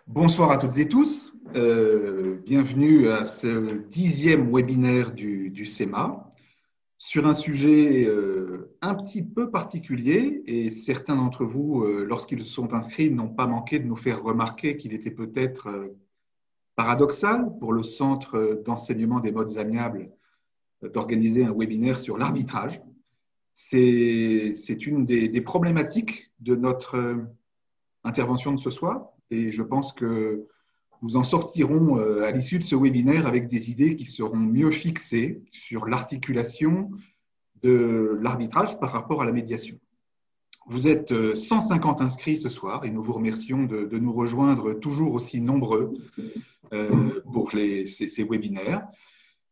Bonsoir à toutes et tous. Bienvenue à ce 10e webinaire du CEMA sur un sujet un petit peu particulier et certains d'entre vous, lorsqu'ils se sont inscrits, n'ont pas manqué de nous faire remarquer qu'il était peut-être paradoxal pour le Centre d'enseignement des modes amiables d'organiser un webinaire sur l'arbitrage. C'est une des problématiques de notre intervention de ce soir. Et je pense que nous en sortirons à l'issue de ce webinaire avec des idées qui seront mieux fixées sur l'articulation de l'arbitrage par rapport à la médiation. Vous êtes 150 inscrits ce soir et nous vous remercions de nous rejoindre toujours aussi nombreux pour ces webinaires.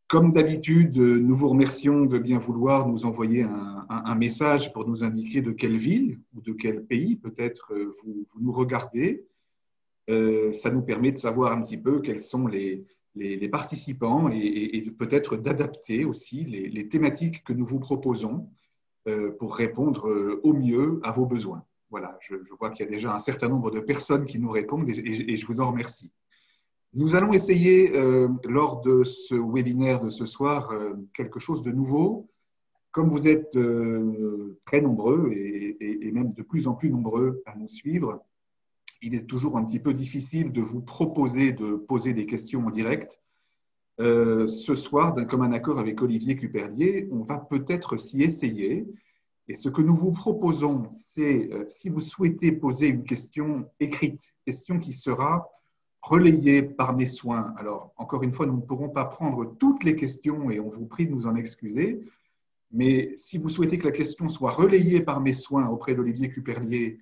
Comme d'habitude, nous vous remercions de bien vouloir nous envoyer un message pour nous indiquer de quelle ville ou de quel pays peut-être vous nous regardez. Ça nous permet de savoir un petit peu quels sont les participants et peut-être d'adapter aussi les thématiques que nous vous proposons pour répondre au mieux à vos besoins. Voilà, je vois qu'il y a déjà un certain nombre de personnes qui nous répondent et je vous en remercie. Nous allons essayer, lors de ce webinaire de ce soir, quelque chose de nouveau. Comme vous êtes très nombreux et même de plus en plus nombreux à nous suivre, il est toujours un petit peu difficile de vous proposer de poser des questions en direct. Ce soir, d'un commun accord avec Olivier Cuperlier, on va peut-être s'y essayer. Et ce que nous vous proposons, c'est, si vous souhaitez poser une question écrite, question qui sera relayée par mes soins. Alors, encore une fois, nous ne pourrons pas prendre toutes les questions et on vous prie de nous en excuser. Mais si vous souhaitez que la question soit relayée par mes soins auprès d'Olivier Cuperlier,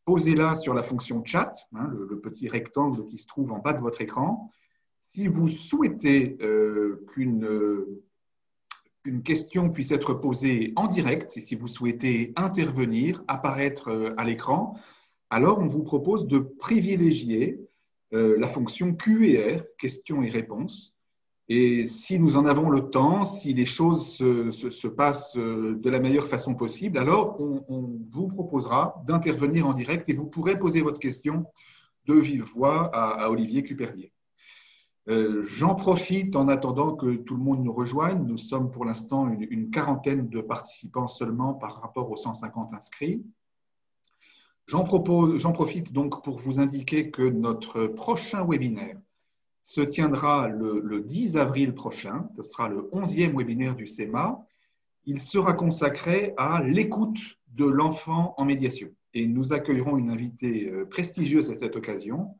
posez-la sur la fonction chat, le petit rectangle qui se trouve en bas de votre écran. Si vous souhaitez qu'une question puisse être posée en direct, et si vous souhaitez intervenir, apparaître à l'écran, alors on vous propose de privilégier la fonction Q&R, questions et réponses. Et si nous en avons le temps, si les choses se passent de la meilleure façon possible, alors on vous proposera d'intervenir en direct et vous pourrez poser votre question de vive voix à Olivier Cuperlier. J'en profite en attendant que tout le monde nous rejoigne. Nous sommes pour l'instant une quarantaine de participants seulement par rapport aux 150 inscrits. J'en profite donc pour vous indiquer que notre prochain webinaire se tiendra le 10 avril prochain. Ce sera le 11e webinaire du CEMA. Il sera consacré à l'écoute de l'enfant en médiation. Et nous accueillerons une invitée prestigieuse à cette occasion.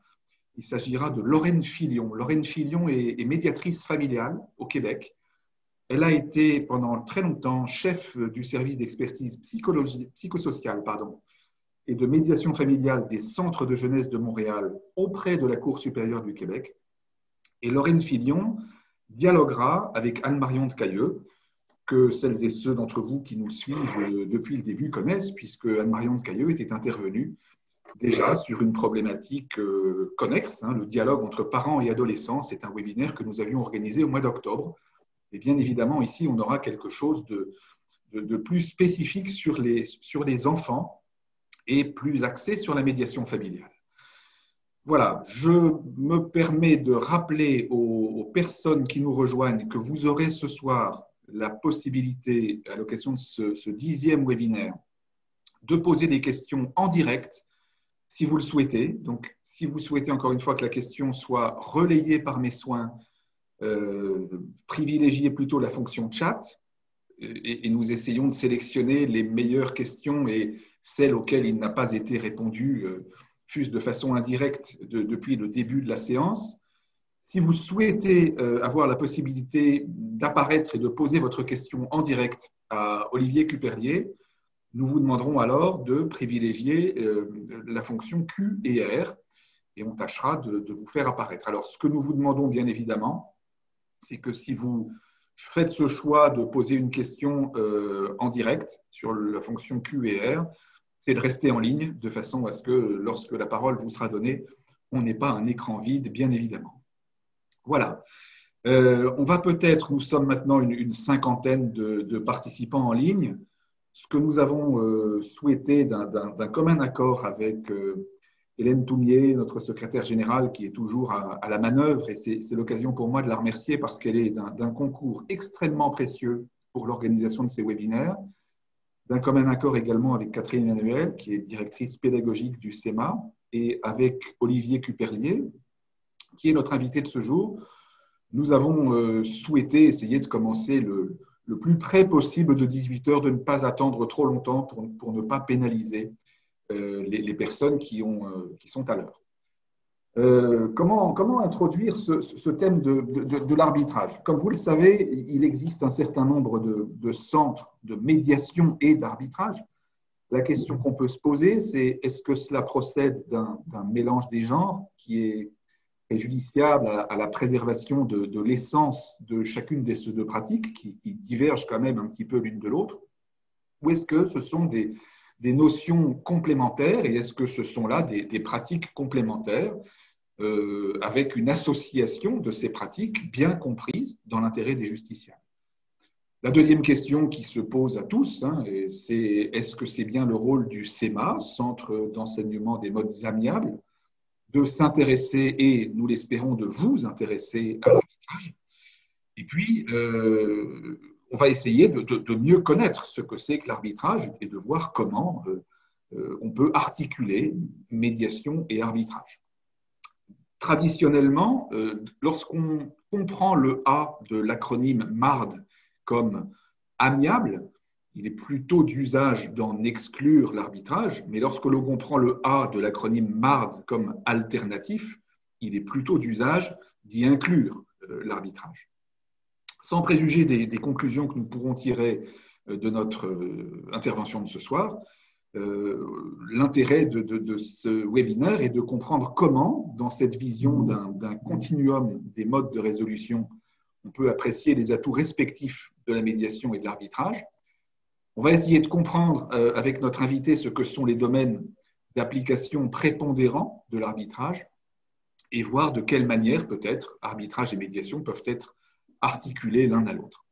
Il s'agira de Lorraine Filion. Lorraine Filion est médiatrice familiale au Québec. Elle a été pendant très longtemps chef du service d'expertise psychosociale et de médiation familiale des centres de jeunesse de Montréal auprès de la Cour supérieure du Québec. Et Lorraine Filion dialoguera avec Anne-Marion de Cailleux, que celles et ceux d'entre vous qui nous suivent depuis le début connaissent, puisque Anne-Marion de Cailleux était intervenue déjà sur une problématique connexe, le dialogue entre parents et adolescents. C'est un webinaire que nous avions organisé au mois d'octobre. Et bien évidemment, ici, on aura quelque chose de plus spécifique sur les enfants et plus axé sur la médiation familiale. Voilà, je me permets de rappeler aux personnes qui nous rejoignent que vous aurez ce soir la possibilité, à l'occasion de ce 10e webinaire, de poser des questions en direct, si vous le souhaitez. Donc, si vous souhaitez encore une fois que la question soit relayée par mes soins, privilégiez plutôt la fonction chat et nous essayons de sélectionner les meilleures questions et celles auxquelles il n'a pas été répondu fût-ce de façon indirecte depuis le début de la séance. Si vous souhaitez avoir la possibilité d'apparaître et de poser votre question en direct à Olivier Cuperlier, nous vous demanderons alors de privilégier la fonction Q et R et on tâchera de vous faire apparaître. Alors, ce que nous vous demandons bien évidemment, c'est que si vous faites ce choix de poser une question en direct sur la fonction Q et R, c'est de rester en ligne de façon à ce que lorsque la parole vous sera donnée, on n'ait pas un écran vide, bien évidemment. Voilà. On va peut-être, nous sommes maintenant une cinquantaine de participants en ligne. Ce que nous avons souhaité d'un commun accord avec Hélène Toumier, notre secrétaire générale, qui est toujours à la manœuvre, et c'est l'occasion pour moi de la remercier parce qu'elle est d'un concours extrêmement précieux pour l'organisation de ces webinaires, d'un commun accord également avec Catherine Emmanuel, qui est directrice pédagogique du CEMA, et avec Olivier Cuperlier, qui est notre invité de ce jour. Nous avons souhaité essayer de commencer le plus près possible de 18 heures, de ne pas attendre trop longtemps pour ne pas pénaliser les personnes qui sont à l'heure. Comment introduire ce thème de l'arbitrage? Comme vous le savez, il existe un certain nombre de centres de médiation et d'arbitrage. La question qu'on peut se poser, c'est est-ce que cela procède d'un mélange des genres qui est préjudiciable à la préservation de l'essence de chacune des deux pratiques qui divergent quand même un petit peu l'une de l'autre, ou est-ce que ce sont des notions complémentaires et est-ce que ce sont là des pratiques complémentaires avec une association de ces pratiques bien comprises dans l'intérêt des justiciables? La deuxième question qui se pose à tous, c'est est-ce que c'est bien le rôle du CEMA, Centre d'enseignement des modes amiables, de s'intéresser et, nous l'espérons, de vous intéresser à l'arbitrage? Et puis, on va essayer de mieux connaître ce que c'est que l'arbitrage et de voir comment on peut articuler médiation et arbitrage. Traditionnellement, lorsqu'on comprend le A de l'acronyme MARD comme amiable, il est plutôt d'usage d'en exclure l'arbitrage, mais lorsque l'on comprend le A de l'acronyme MARD comme alternatif, il est plutôt d'usage d'y inclure l'arbitrage. Sans préjuger des conclusions que nous pourrons tirer de notre intervention de ce soir, l'intérêt de ce webinaire est de comprendre comment, dans cette vision d'un continuum des modes de résolution, on peut apprécier les atouts respectifs de la médiation et de l'arbitrage. On va essayer de comprendre avec notre invité ce que sont les domaines d'application prépondérants de l'arbitrage et voir de quelle manière peut-être arbitrage et médiation peuvent être articulés l'un à l'autre.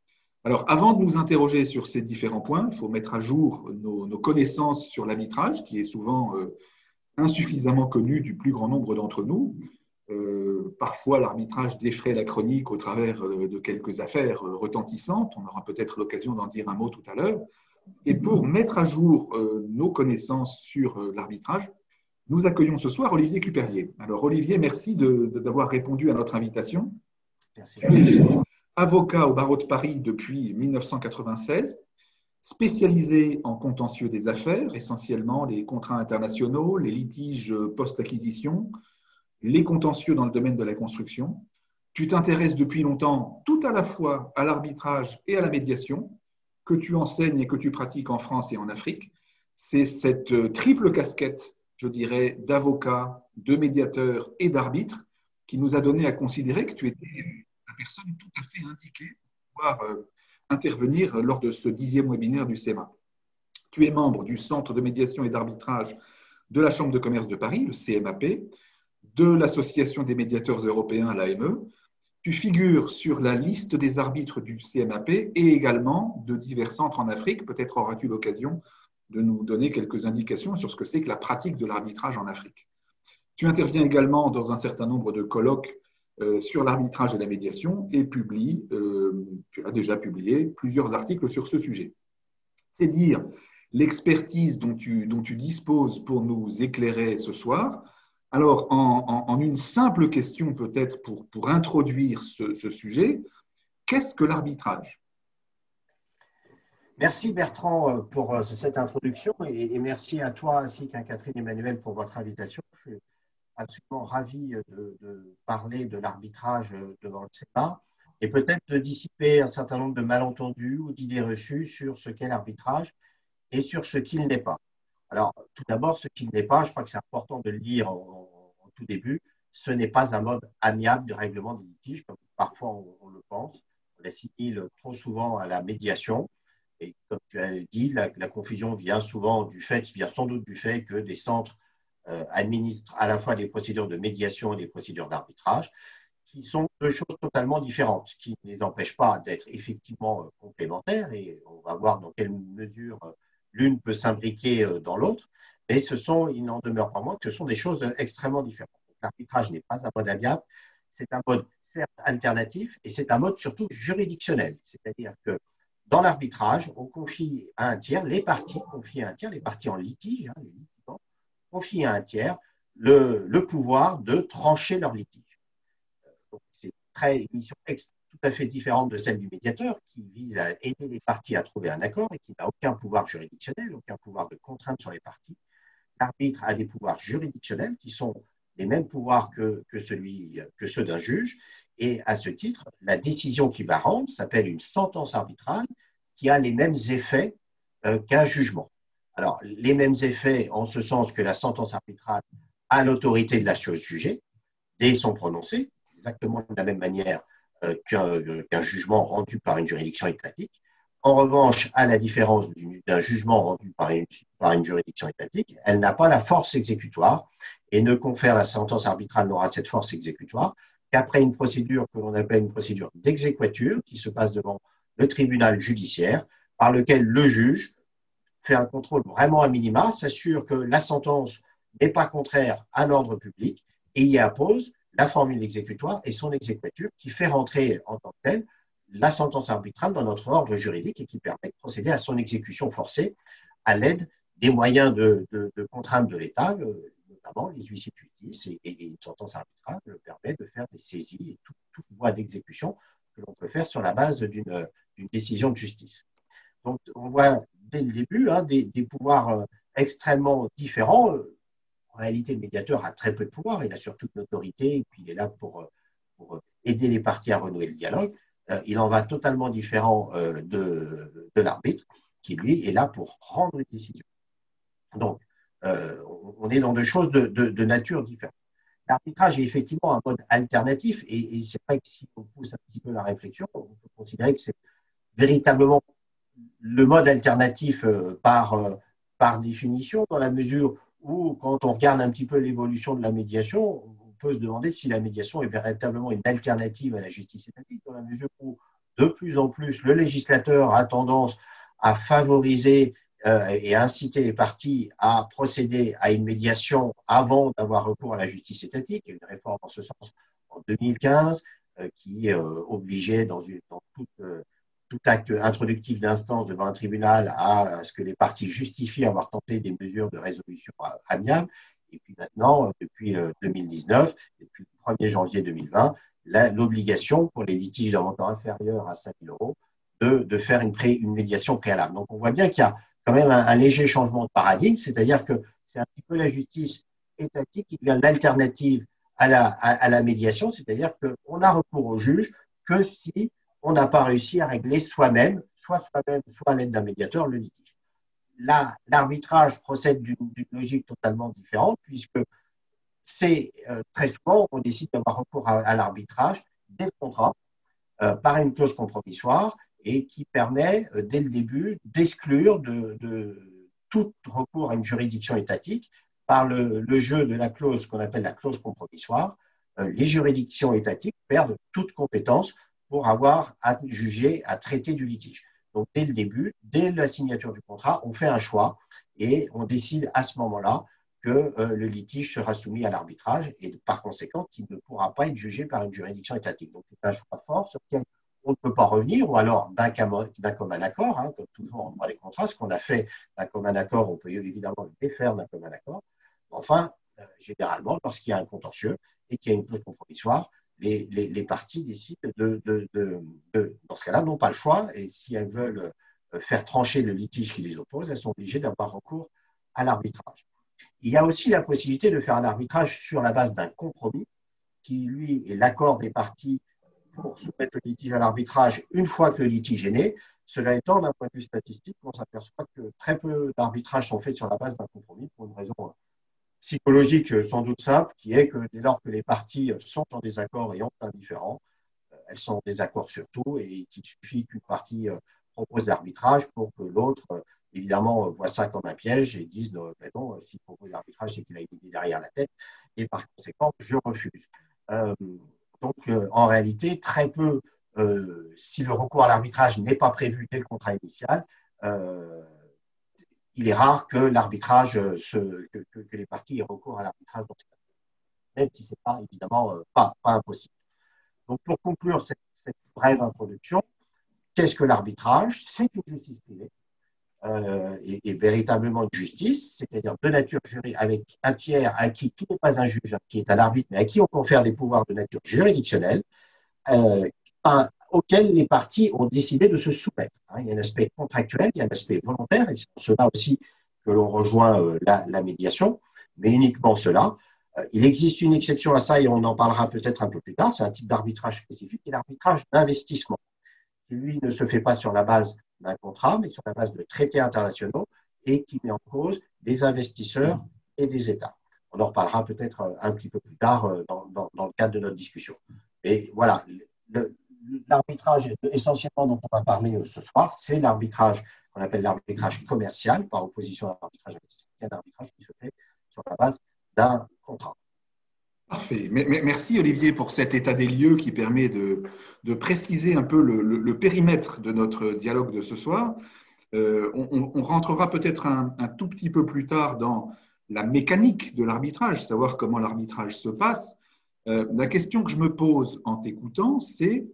Alors, avant de nous interroger sur ces différents points, il faut mettre à jour nos connaissances sur l'arbitrage, qui est souvent insuffisamment connu du plus grand nombre d'entre nous. Parfois, l'arbitrage défraie la chronique au travers de quelques affaires retentissantes. On aura peut-être l'occasion d'en dire un mot tout à l'heure. Et pour mettre à jour nos connaissances sur l'arbitrage, nous accueillons ce soir Olivier Cuperlier. Alors, Olivier, merci d'avoir répondu à notre invitation. Merci. Tu es avocat au barreau de Paris depuis 1996, spécialisé en contentieux des affaires, essentiellement les contrats internationaux, les litiges post-acquisition, les contentieux dans le domaine de la construction. Tu t'intéresses depuis longtemps tout à la fois à l'arbitrage et à la médiation, que tu enseignes et que tu pratiques en France et en Afrique. C'est cette triple casquette, je dirais, d'avocat, de médiateur et d'arbitre qui nous a donné à considérer que tu étais la personne tout à fait indiquée pour pouvoir intervenir lors de ce 10e webinaire du CEMA. Tu es membre du Centre de médiation et d'arbitrage de la Chambre de commerce de Paris, le CMAP, de l'Association des médiateurs européens, l'AME. Tu figures sur la liste des arbitres du CMAP et également de divers centres en Afrique. Peut-être auras-tu l'occasion de nous donner quelques indications sur ce que c'est que la pratique de l'arbitrage en Afrique. Tu interviens également dans un certain nombre de colloques sur l'arbitrage et la médiation et tu as déjà publié plusieurs articles sur ce sujet. C'est dire l'expertise dont tu disposes pour nous éclairer ce soir. Alors, en une simple question peut-être pour introduire ce sujet, qu'est-ce que l'arbitrage? Merci Bertrand pour cette introduction et merci à toi ainsi qu'à Catherine Emmanuel pour votre invitation. Je suis absolument ravi de parler de l'arbitrage devant le CEMA et peut-être de dissiper un certain nombre de malentendus ou d'idées reçues sur ce qu'est l'arbitrage et sur ce qu'il n'est pas. Alors, tout d'abord, ce qu'il n'est pas, je crois que c'est important de le dire en tout début, ce n'est pas un mode amiable de règlement des litiges, comme parfois on le pense. On l'assimile trop souvent à la médiation. Et comme tu as dit, la confusion vient sans doute du fait que des centres administrent à la fois des procédures de médiation et des procédures d'arbitrage, qui sont deux choses totalement différentes, ce qui ne les empêche pas d'être effectivement complémentaires, et on va voir dans quelle mesure l'une peut s'imbriquer dans l'autre, Mais il n'en demeure pas moins que ce sont des choses extrêmement différentes. L'arbitrage n'est pas un mode amiable, c'est un mode certes alternatif et c'est un mode surtout juridictionnel. C'est-à-dire que dans l'arbitrage, on confie à un tiers, les parties confient à un tiers, les parties en litige, les litigants, confient à un tiers le pouvoir de trancher leur litige. Donc, c'est une mission tout à fait différente de celle du médiateur qui vise à aider les parties à trouver un accord et qui n'a aucun pouvoir juridictionnel, aucun pouvoir de contrainte sur les parties. L'arbitre a des pouvoirs juridictionnels qui sont les mêmes pouvoirs que ceux d'un juge. Et à ce titre, la décision qu'il va rendre s'appelle une sentence arbitrale qui a les mêmes effets qu'un jugement. Alors, les mêmes effets en ce sens que la sentence arbitrale a l'autorité de la chose jugée dès son prononcé, exactement de la même manière qu'un jugement rendu par une juridiction étatique. En revanche, à la différence d'un jugement rendu par une juridiction étatique, elle n'a pas la force exécutoire et ne confère la sentence arbitrale n'aura cette force exécutoire qu'après une procédure que l'on appelle une procédure d'exéquatur qui se passe devant le tribunal judiciaire par lequel le juge fait un contrôle vraiment à minima, s'assure que la sentence n'est pas contraire à l'ordre public et y appose la formule exécutoire et son exéquatur qui fait rentrer en tant que telle la sentence arbitrale dans notre ordre juridique et qui permet de procéder à son exécution forcée à l'aide des moyens de contrainte de l'État, notamment les huissiers de justice, et une sentence arbitrale permet de faire des saisies et toute voie d'exécution que l'on peut faire sur la base d'une décision de justice. Donc, on voit dès le début des pouvoirs extrêmement différents. En réalité, le médiateur a très peu de pouvoir, il a surtout une autorité, et puis il est là pour aider les parties à renouer le dialogue. Il en va totalement différent de l'arbitre, qui lui est là pour rendre une décision. Donc, on est dans deux choses de nature différente. L'arbitrage est effectivement un mode alternatif, et c'est vrai que si on pousse un petit peu la réflexion, on peut considérer que c'est véritablement le mode alternatif par définition, dans la mesure où, quand on regarde un petit peu l'évolution de la médiation, on peut se demander si la médiation est véritablement une alternative à la justice étatique, dans la mesure où, de plus en plus, le législateur a tendance à favoriser et à inciter les parties à procéder à une médiation avant d'avoir recours à la justice étatique. Il y a une réforme en ce sens en 2015 qui obligeait dans tout acte introductif d'instance devant un tribunal à ce que les parties justifient avoir tenté des mesures de résolution amiable. Et puis maintenant, depuis 2019, depuis le 1er janvier 2020, l'obligation pour les litiges d'un montant inférieur à 5 000 euros de faire une médiation préalable. Donc on voit bien qu'il y a quand même un léger changement de paradigme, c'est-à-dire que c'est un petit peu la justice étatique qui devient l'alternative à la médiation, c'est-à-dire qu'on a recours au juge que si on n'a pas réussi à régler soi-même, soit à l'aide d'un médiateur, le litige. Là, l'arbitrage procède d'une logique totalement différente, puisque c'est très souvent, on décide d'avoir recours à l'arbitrage dès le contrat, par une clause compromissoire, et qui permet, dès le début, d'exclure de tout recours à une juridiction étatique par le jeu de la clause qu'on appelle la clause compromissoire. Les juridictions étatiques perdent toute compétence pour avoir à juger, à traiter du litige. Donc, dès le début, dès la signature du contrat, on fait un choix et on décide à ce moment-là que le litige sera soumis à l'arbitrage et par conséquent qu'il ne pourra pas être jugé par une juridiction étatique. Donc, c'est un choix fort sur lequel on ne peut pas revenir, ou alors d'un commun accord, comme toujours en droit des contrats, ce qu'on a fait d'un commun accord, on peut évidemment le défaire d'un commun accord. Enfin, généralement, lorsqu'il y a un contentieux et qu'il y a une clause compromissoire, les parties décident dans ce cas-là, n'ont pas le choix, et si elles veulent faire trancher le litige qui les oppose, elles sont obligées d'avoir recours à l'arbitrage. Il y a aussi la possibilité de faire un arbitrage sur la base d'un compromis, qui, lui, est l'accord des parties pour soumettre le litige à l'arbitrage une fois que le litige est né. Cela étant, d'un point de vue statistique, on s'aperçoit que très peu d'arbitrages sont faits sur la base d'un compromis, pour une raison psychologique sans doute simple, qui est que dès lors que les parties sont en désaccord et ont un différend, elles sont en désaccord sur tout, et qu'il suffit qu'une partie propose l'arbitrage pour que l'autre, évidemment, voit ça comme un piège et dise non, s'il propose l'arbitrage, c'est qu'il a une idée derrière la tête, et par conséquent, je refuse. Donc, en réalité, très peu, si le recours à l'arbitrage n'est pas prévu dès le contrat initial, il est rare que l'arbitrage, que les parties aient recours à l'arbitrage dans ces cas, même si ce n'est pas évidemment pas impossible. Donc, pour conclure cette brève introduction, qu'est-ce que l'arbitrage? C'est une justice privée et véritablement une justice, c'est-à-dire de nature juridique, avec un tiers à qui n'est pas un juge, qui est un arbitre, mais à qui on confère des pouvoirs de nature juridictionnelle, auxquels les parties ont décidé de se soumettre. Il y a un aspect contractuel, il y a un aspect volontaire, et c'est pour cela aussi que l'on rejoint la médiation, mais uniquement cela. Il existe une exception à ça, et on en parlera peut-être un peu plus tard, c'est un type d'arbitrage spécifique, et l'arbitrage d'investissement, qui lui ne se fait pas sur la base d'un contrat, mais sur la base de traités internationaux, et qui met en cause des investisseurs et des États. On en reparlera peut-être un petit peu plus tard dans le cadre de notre discussion. Et voilà, l'arbitrage essentiellement dont on va parler ce soir, c'est l'arbitrage qu'on appelle l'arbitrage commercial, par opposition à l'arbitrage investisseur, qui est un arbitrage qui se fait sur la base d'un contrat. Parfait. Merci Olivier pour cet état des lieux qui permet de préciser un peu le périmètre de notre dialogue de ce soir. On rentrera peut-être un tout petit peu plus tard dans la mécanique de l'arbitrage, savoir comment l'arbitrage se passe. La question que je me pose en t'écoutant, c'est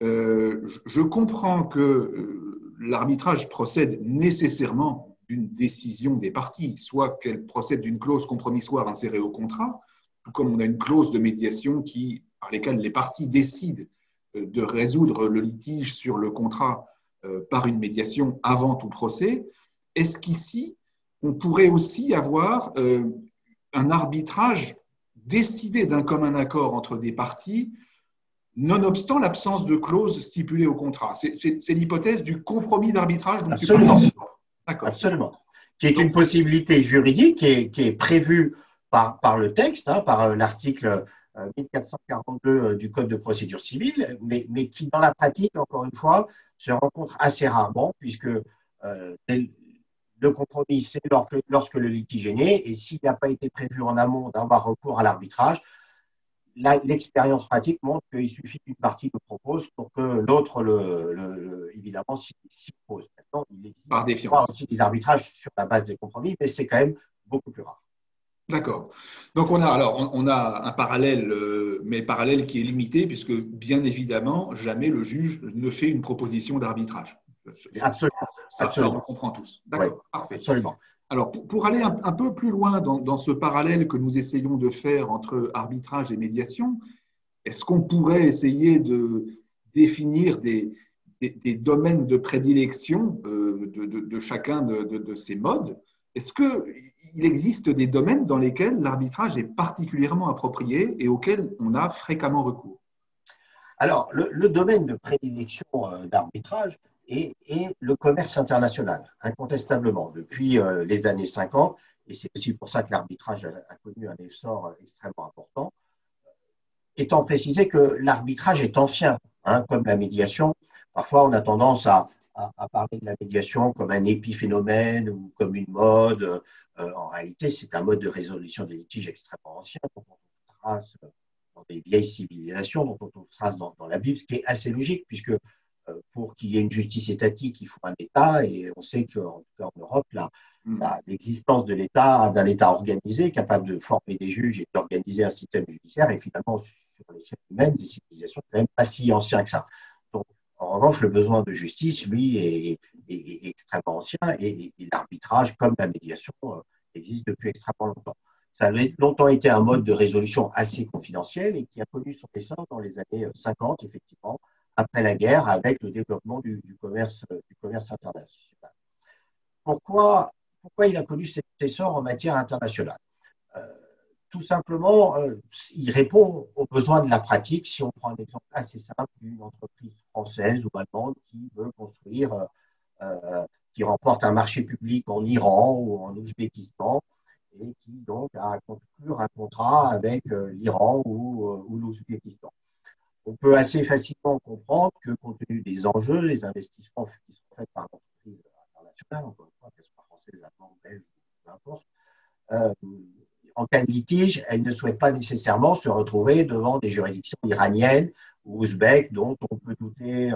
je comprends que l'arbitrage procède nécessairement d'une décision des parties, soit qu'elle procède d'une clause compromissoire insérée au contrat, tout comme on a une clause de médiation par laquelle les parties décident de résoudre le litige sur le contrat par une médiation avant tout procès. Est-ce qu'ici, on pourrait aussi avoir un arbitrage décidé d'un commun accord entre des parties, nonobstant l'absence de clause stipulée au contrat? C'est l'hypothèse du compromis d'arbitrage dont Absolument. tu parles. D'accord. Absolument. Qui est une possibilité juridique qui est prévue par le texte, par l'article 1442 du Code de procédure civile, mais qui, dans la pratique, encore une fois, se rencontre assez rarement, puisque le compromis, c'est lorsque le litige est né, et s'il n'a pas été prévu en amont d'avoir recours à l'arbitrage, l'expérience pratique montre qu'il suffit qu'une partie le propose pour que l'autre, évidemment, s'y pose. Maintenant, il existe aussi des arbitrages sur la base des compromis, mais c'est quand même beaucoup plus rare. D'accord. Donc, on a un parallèle, mais parallèle qui est limité, puisque, bien évidemment, jamais le juge ne fait une proposition d'arbitrage. Absolument. Ça, on le comprend tous. D'accord, oui, parfait. Absolument. Alors, pour aller un peu plus loin dans ce parallèle que nous essayons de faire entre arbitrage et médiation, est-ce qu'on pourrait essayer de définir des domaines de prédilection de chacun de ces modes? Est-ce qu'il existe des domaines dans lesquels l'arbitrage est particulièrement approprié et auxquels on a fréquemment recours? Alors, le domaine de prédilection d'arbitrage est le commerce international, incontestablement, depuis les années 50. Et c'est aussi pour ça que l'arbitrage a connu un essor extrêmement important. Étant précisé que l'arbitrage est ancien, comme la médiation. Parfois, on a tendance à parler de la médiation comme un épiphénomène ou comme une mode. En réalité, c'est un mode de résolution des litiges extrêmement ancien, dont on trace dans des vieilles civilisations, dont on trace dans la Bible, ce qui est assez logique, puisque pour qu'il y ait une justice étatique, il faut un État, et on sait qu'en tout cas en Europe, l'existence de l'État, d'un État organisé, capable de former des juges et d'organiser un système judiciaire, et finalement, sur l'échelle humaine, des civilisations quand même pas si anciens que ça. Donc, en revanche, le besoin de justice, lui, est extrêmement ancien, et l'arbitrage, comme la médiation, existe depuis extrêmement longtemps. Ça a longtemps été un mode de résolution assez confidentiel et qui a connu son essor dans les années 50, effectivement, après la guerre, avec le développement du commerce international. Pourquoi il a connu cet essor en matière internationale? Tout simplement, il répond aux besoins de la pratique. Si on prend un exemple assez simple d'une entreprise française ou allemande qui veut construire, qui remporte un marché public en Iran ou en Ouzbékistan et qui donc a à conclure un contrat avec l'Iran ou l'Ouzbékistan. On peut assez facilement comprendre que, compte tenu des enjeux, les investissements qui sont faits par l'entreprise internationale, encore une fois, qu'elle soit française, allemande, belge, peu importe, en cas de litige, elle ne souhaite pas nécessairement se retrouver devant des juridictions iraniennes ou ouzbèques dont on peut douter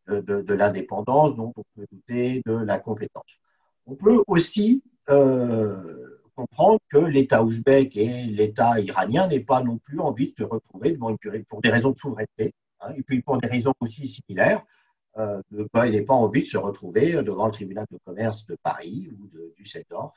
de l'indépendance, dont on peut douter de la compétence. On peut aussi comprendre que l'État ouzbek et l'État iranien n'aient pas non plus envie de se retrouver devant une juridiction pour des raisons de souveraineté, hein, et puis pour des raisons aussi similaires. Il n'ait pas envie de se retrouver devant le tribunal de commerce de Paris ou de Düsseldorf.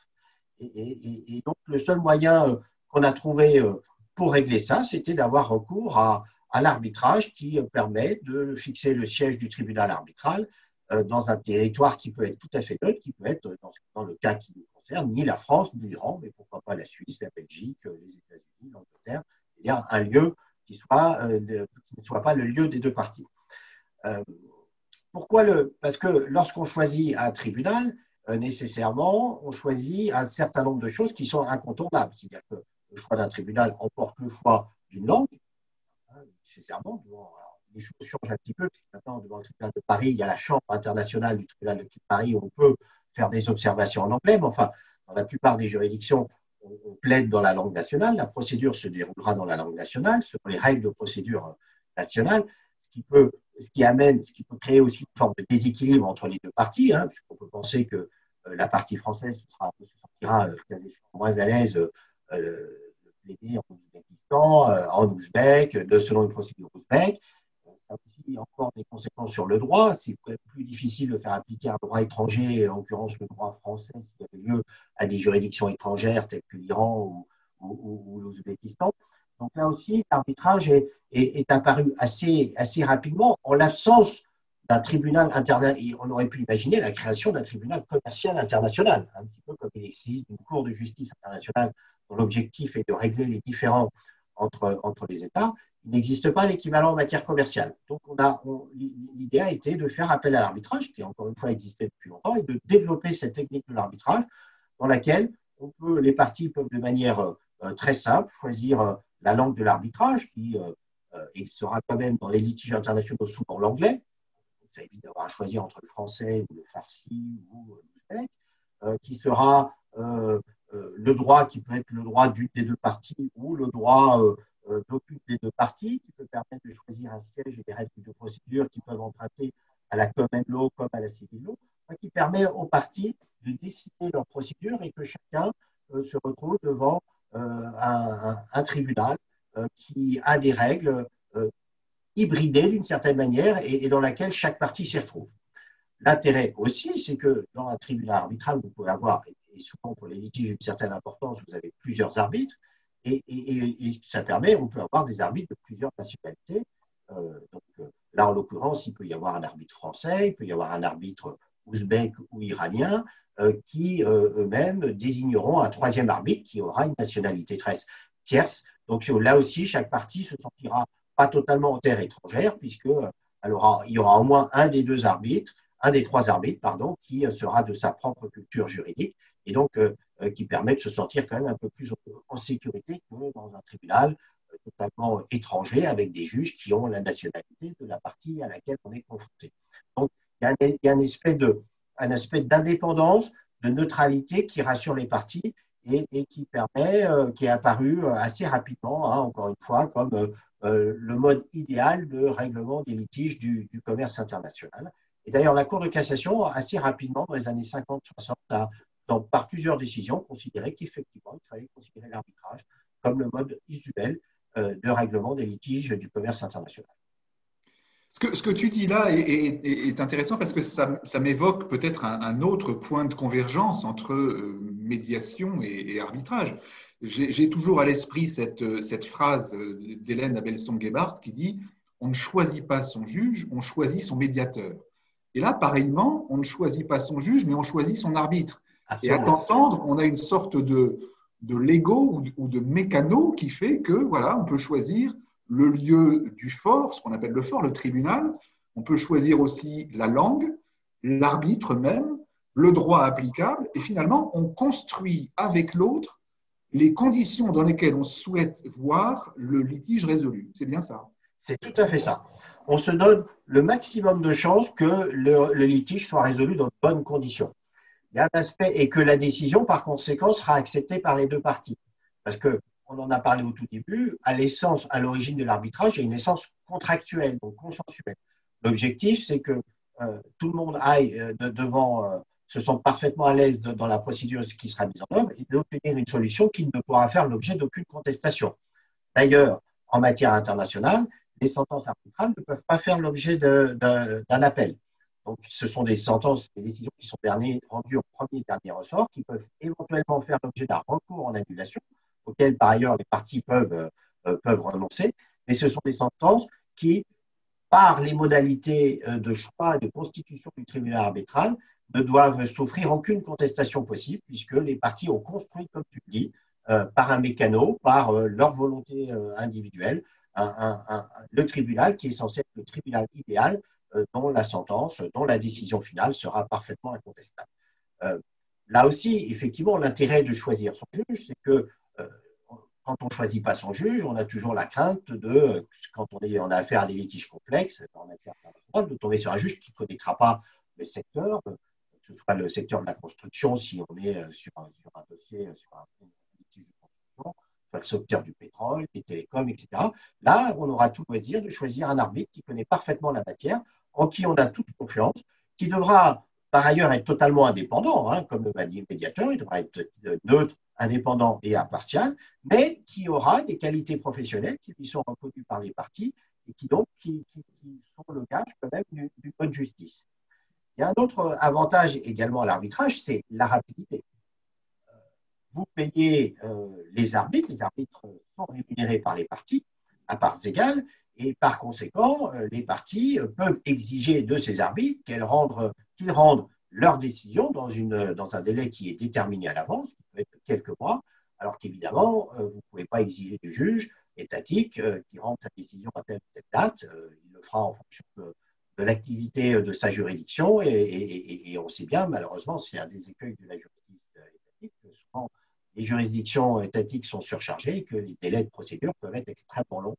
Et donc, le seul moyen qu'on a trouvé pour régler ça, c'était d'avoir recours à l'arbitrage qui permet de fixer le siège du tribunal arbitral dans un territoire qui peut être tout à fait neutre, qui peut être, dans le cas qui nous concerne, ni la France, ni l'Iran, mais pourquoi pas la Suisse, la Belgique, les États-Unis, l'Angleterre, c'est-à-dire un lieu qui ne soit pas le lieu des deux parties. Parce que lorsqu'on choisit un tribunal, nécessairement, on choisit un certain nombre de choses qui sont incontournables. C'est-à-dire que le choix d'un tribunal emporte le choix d'une langue, hein, nécessairement. Les choses changent un petit peu, puisque maintenant, devant le tribunal de Paris, il y a la chambre internationale du tribunal de Paris où on peut faire des observations en anglais, mais enfin, dans la plupart des juridictions, on plaide dans la langue nationale. La procédure se déroulera dans la langue nationale, selon les règles de procédure nationale, ce qui peut créer aussi une forme de déséquilibre entre les deux parties, hein, puisqu'on peut penser que la partie française se sentira quasi moins à l'aise de plaider en Ouzbékistan, en ouzbek, selon une procédure ouzbek. Ça a aussi encore des conséquences sur le droit. C'est plus difficile de faire appliquer un droit étranger, en l'occurrence le droit français, s'il y avait lieu à des juridictions étrangères telles que l'Iran ou l'Ouzbékistan. Donc là aussi, l'arbitrage est apparu assez rapidement en l'absence d'un tribunal international. On aurait pu imaginer la création d'un tribunal commercial international, un petit peu comme il existe une cour de justice internationale dont l'objectif est de régler les différends entre les États. Il n'existe pas l'équivalent en matière commerciale. Donc l'idée a été de faire appel à l'arbitrage, qui encore une fois existait depuis longtemps, et de développer cette technique de l'arbitrage dans laquelle les parties peuvent de manière très simple choisir la langue de l'arbitrage, qui sera quand même dans les litiges internationaux souvent l'anglais. Ça évite d'avoir à choisir entre le français ou le farsi ou l'ouzbek, qui sera le droit qui peut être le droit d'une des deux parties ou le droit d'aucune des deux parties, qui peut permettre de choisir un siège et des règles de procédure qui peuvent emprunter à la common law comme à la civil law, qui permet aux parties de décider leur procédure et que chacun se retrouve devant un tribunal qui a des règles hybridées d'une certaine manière et dans laquelle chaque partie s'y retrouve. L'intérêt aussi, c'est que dans un tribunal arbitral, vous pouvez avoir, et souvent pour les litiges d'une certaine importance, vous avez plusieurs arbitres, et ça permet, on peut avoir des arbitres de plusieurs nationalités. Là, en l'occurrence, il peut y avoir un arbitre français, il peut y avoir un arbitre ouzbek ou iranien, qui eux-mêmes désigneront un troisième arbitre qui aura une nationalité tierce. Donc là aussi, chaque partie se sentira pas totalement en terre étrangère, puisque il y aura au moins un des trois arbitres, qui sera de sa propre culture juridique, et donc qui permet de se sentir quand même un peu plus en sécurité que dans un tribunal totalement étranger, avec des juges qui ont la nationalité de la partie à laquelle on est confronté. Donc, il y a un aspect d'indépendance, de neutralité qui rassure les parties et qui est apparu assez rapidement, hein, encore une fois, comme le mode idéal de règlement des litiges du commerce international. Et d'ailleurs, la Cour de cassation, assez rapidement, dans les années 50-60, par plusieurs décisions, considéré qu'effectivement, il fallait considérer l'arbitrage comme le mode usuel de règlement des litiges du commerce international. Ce que tu dis là est intéressant parce que ça m'évoque peut-être un autre point de convergence entre médiation et arbitrage. J'ai toujours à l'esprit cette phrase d'Hélène Abelsson-Gebhardt qui dit « On ne choisit pas son juge, on choisit son médiateur ». Et là, pareillement, on ne choisit pas son juge, mais on choisit son arbitre. Absolument. Et à t'entendre, on a une sorte de Lego ou de mécano qui fait que, voilà, on peut choisir le lieu du fort, ce qu'on appelle le fort, le tribunal. On peut choisir aussi la langue, l'arbitre même, le droit applicable. Et finalement, on construit avec l'autre les conditions dans lesquelles on souhaite voir le litige résolu. C'est bien ça? C'est tout à fait ça. On se donne le maximum de chances que le litige soit résolu dans de bonnes conditions. Il y a un aspect, et que la décision, par conséquent, sera acceptée par les deux parties. Parce qu'on en a parlé au tout début, à l'origine de l'arbitrage, il y a une essence contractuelle, donc consensuelle. L'objectif, c'est que tout le monde aille devant se sentent parfaitement à l'aise dans la procédure qui sera mise en œuvre et d'obtenir une solution qui ne pourra faire l'objet d'aucune contestation. D'ailleurs, en matière internationale, les sentences arbitrales ne peuvent pas faire l'objet d'un appel. Donc, ce sont des sentences, des décisions qui sont rendues au premier et dernier ressort, qui peuvent éventuellement faire l'objet d'un recours en annulation, auquel, par ailleurs, les parties peuvent renoncer. Mais ce sont des sentences qui, par les modalités de choix et de constitution du tribunal arbitral, ne doivent souffrir aucune contestation possible, puisque les parties ont construit, comme tu le dis, par un mécano, par leur volonté individuelle, le tribunal qui est censé être le tribunal idéal, dont la sentence, dont la décision finale sera parfaitement incontestable. Là aussi, effectivement, l'intérêt de choisir son juge, c'est que quand on ne choisit pas son juge, on a toujours la crainte de, quand on a affaire à des litiges complexes, en matière internationale, de tomber sur un juge qui ne connaîtra pas le secteur, que ce soit le secteur de la construction, si on est sur un dossier, sur un litige de construction, soit le secteur du pétrole, des télécoms, etc. Là, on aura tout loisir de choisir un arbitre qui connaît parfaitement la matière, en qui on a toute confiance, qui devra par ailleurs être totalement indépendant, hein, comme le médiateur, il devra être neutre, indépendant et impartial, mais qui aura des qualités professionnelles qui lui sont reconnues par les parties et qui donc qui sont le gage quand même d'une bonne justice. Il y a un autre avantage également à l'arbitrage, c'est la rapidité. Vous payez les arbitres sont rémunérés par les parties à parts égales, et par conséquent, les parties peuvent exiger de ces arbitres qu'ils rendent leur décision dans un délai qui est déterminé à l'avance, qui peut être quelques mois, alors qu'évidemment, vous ne pouvez pas exiger du juge étatique qui rende sa décision à telle ou telle date. Il le fera en fonction de l'activité de sa juridiction, et on sait bien, malheureusement, c'est un des écueils de la justice étatique, que souvent les juridictions étatiques sont surchargées et que les délais de procédure peuvent être extrêmement longs.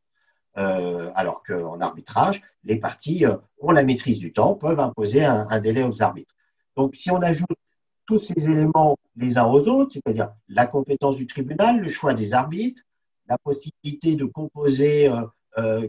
Alors qu'en arbitrage, les parties ont la maîtrise du temps, peuvent imposer un délai aux arbitres. Donc, si on ajoute tous ces éléments les uns aux autres, c'est-à-dire la compétence du tribunal, le choix des arbitres, la possibilité de composer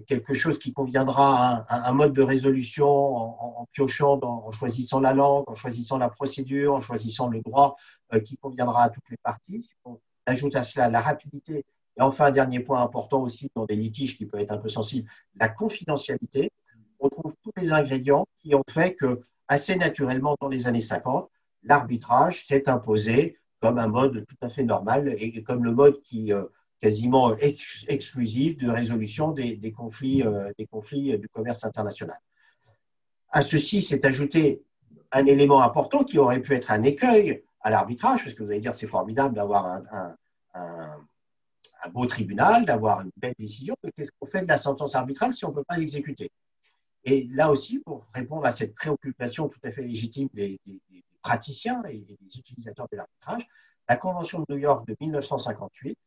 quelque chose qui conviendra à un mode de résolution en piochant, en choisissant la langue, en choisissant la procédure, en choisissant le droit qui conviendra à toutes les parties. Si on ajoute à cela la rapidité. Et enfin, un dernier point important aussi dans des litiges qui peuvent être un peu sensibles, la confidentialité. On trouve tous les ingrédients qui ont fait que, assez naturellement, dans les années 50, l'arbitrage s'est imposé comme un mode tout à fait normal et comme le mode qui quasiment exclusif de résolution des conflits du commerce international. À ceci s'est ajouté un élément important qui aurait pu être un écueil à l'arbitrage, parce que vous allez dire c'est formidable d'avoir un beau tribunal, d'avoir une belle décision, mais qu'est-ce qu'on fait de la sentence arbitrale si on ne peut pas l'exécuter? Et là aussi, pour répondre à cette préoccupation tout à fait légitime des praticiens et des utilisateurs de l'arbitrage, la Convention de New York de 1958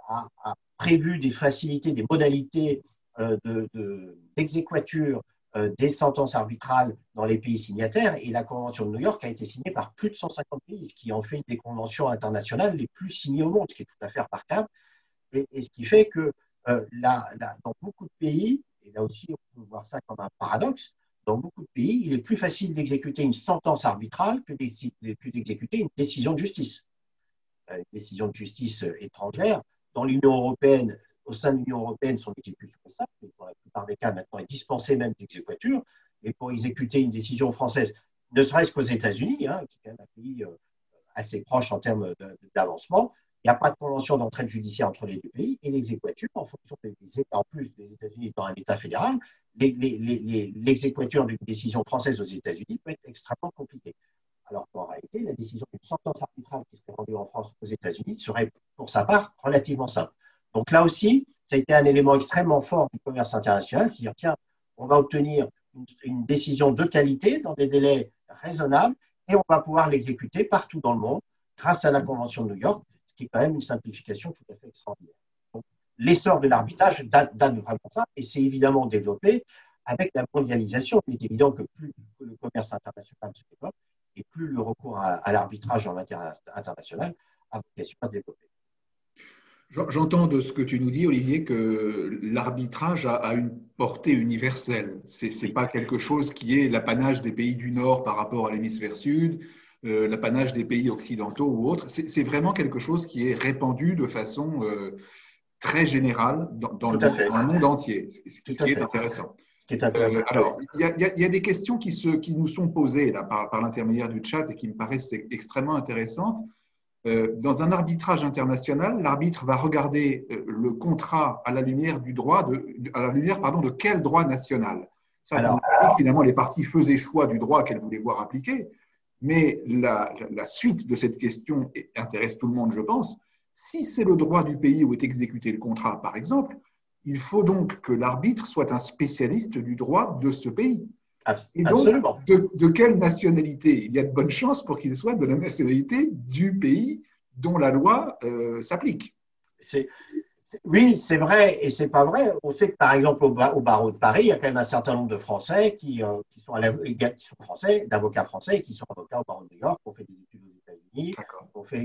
a prévu des facilités, des modalités d'exéquature des sentences arbitrales dans les pays signataires, et la Convention de New York a été signée par plus de 150 pays, ce qui en fait une des conventions internationales les plus signées au monde, ce qui est tout à fait remarquable, et ce qui fait que dans beaucoup de pays, et là aussi on peut voir ça comme un paradoxe, dans beaucoup de pays, il est plus facile d'exécuter une sentence arbitrale que d'exécuter une décision de justice. Une décision de justice étrangère, dans l'Union européenne, au sein de l'Union européenne, son exécution est simple, mais pour la plupart des cas, maintenant, est dispensée même d'exéquature. Et pour exécuter une décision française, ne serait-ce qu'aux États-Unis, qui est quand même un pays assez proche en termes d'avancement, il n'y a pas de convention d'entraide judiciaire entre les deux pays, et l'exéquature, en fonction des États, en plus des États-Unis étant un État fédéral, l'exéquature d'une décision française aux États-Unis peut être extrêmement compliquée. Alors qu'en réalité, la décision d'une sentence arbitrale qui serait rendue en France aux États-Unis serait, pour sa part, relativement simple. Donc là aussi, ça a été un élément extrêmement fort du commerce international, c'est-à-dire, tiens, on va obtenir une décision de qualité dans des délais raisonnables et on va pouvoir l'exécuter partout dans le monde grâce à la Convention de New York, ce qui est quand même une simplification tout à fait extraordinaire. Donc, l'essor de l'arbitrage date vraiment de ça, et c'est évidemment développé avec la mondialisation. Il est évident que plus le commerce international se développe, et plus le recours à l'arbitrage en matière internationale a vocation à se développer. J'entends de ce que tu nous dis, Olivier, que l'arbitrage a une portée universelle. Ce n'est pas quelque chose qui est l'apanage des pays du Nord par rapport à l'hémisphère sud, l'apanage des pays occidentaux ou autres. C'est vraiment quelque chose qui est répandu de façon très générale dans le monde entier, ce qui est intéressant. Alors, il y a des questions qui nous sont posées là, par l'intermédiaire du chat et qui me paraissent extrêmement intéressantes. Dans un arbitrage international, l'arbitre va regarder le contrat à la lumière du droit de quel droit national. Ça vous dit que finalement les parties faisaient choix du droit qu'elles voulaient voir appliqué, mais la suite de cette question intéresse tout le monde, je pense. Si c'est le droit du pays où est exécuté le contrat, par exemple, il faut donc que l'arbitre soit un spécialiste du droit de ce pays. Et donc, absolument. De quelle nationalité? Il y a de bonnes chances pour qu'il soit de la nationalité du pays dont la loi s'applique. Oui, c'est vrai et c'est pas vrai. On sait que par exemple au barreau de Paris, il y a quand même un certain nombre de Français qui sont français, d'avocats français, et qui sont avocats au barreau de New York, qui ont fait des études aux États-Unis,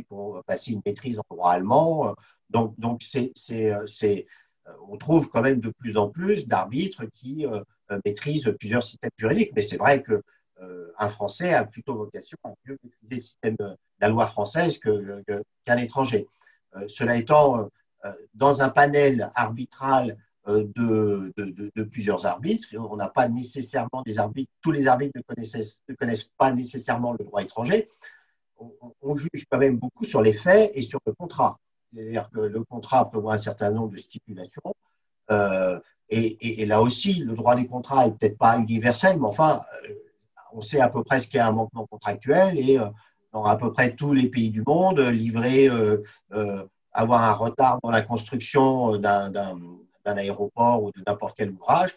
qui ont passé une maîtrise en droit allemand. Donc on trouve quand même de plus en plus d'arbitres qui maîtrisent plusieurs systèmes juridiques. Mais c'est vrai que un Français a plutôt vocation à mieux maîtriser le système de la loi française qu'un étranger. Cela étant, dans un panel arbitral de plusieurs arbitres, on n'a pas nécessairement des arbitres, tous les arbitres ne connaissent pas nécessairement le droit étranger. On juge quand même beaucoup sur les faits et sur le contrat. C'est-à-dire que le contrat prévoit un certain nombre de stipulations. Et là aussi, le droit des contrats n'est peut-être pas universel, mais enfin, on sait à peu près ce qu'est un manquement contractuel et dans à peu près tous les pays du monde, avoir un retard dans la construction d'un aéroport ou de n'importe quel ouvrage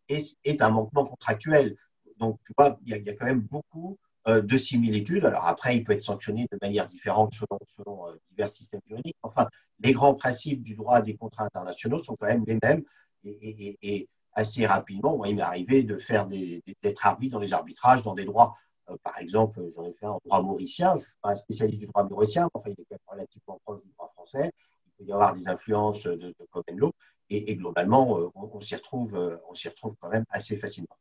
est un manquement contractuel. Donc, tu vois, il y a quand même beaucoup de similitudes. Alors après, il peut être sanctionné de manière différente selon divers systèmes juridiques. Enfin, les grands principes du droit des contrats internationaux sont quand même les mêmes. Et assez rapidement, moi, il m'est arrivé d'être arbitre dans les arbitrages, dans des droits. Par exemple, j'en ai fait un en droit mauricien. Je ne suis pas un spécialiste du droit mauricien, mais enfin, il est quand même relativement proche du droit français. Il peut y avoir des influences de common law. Et globalement, on s'y retrouve quand même assez facilement.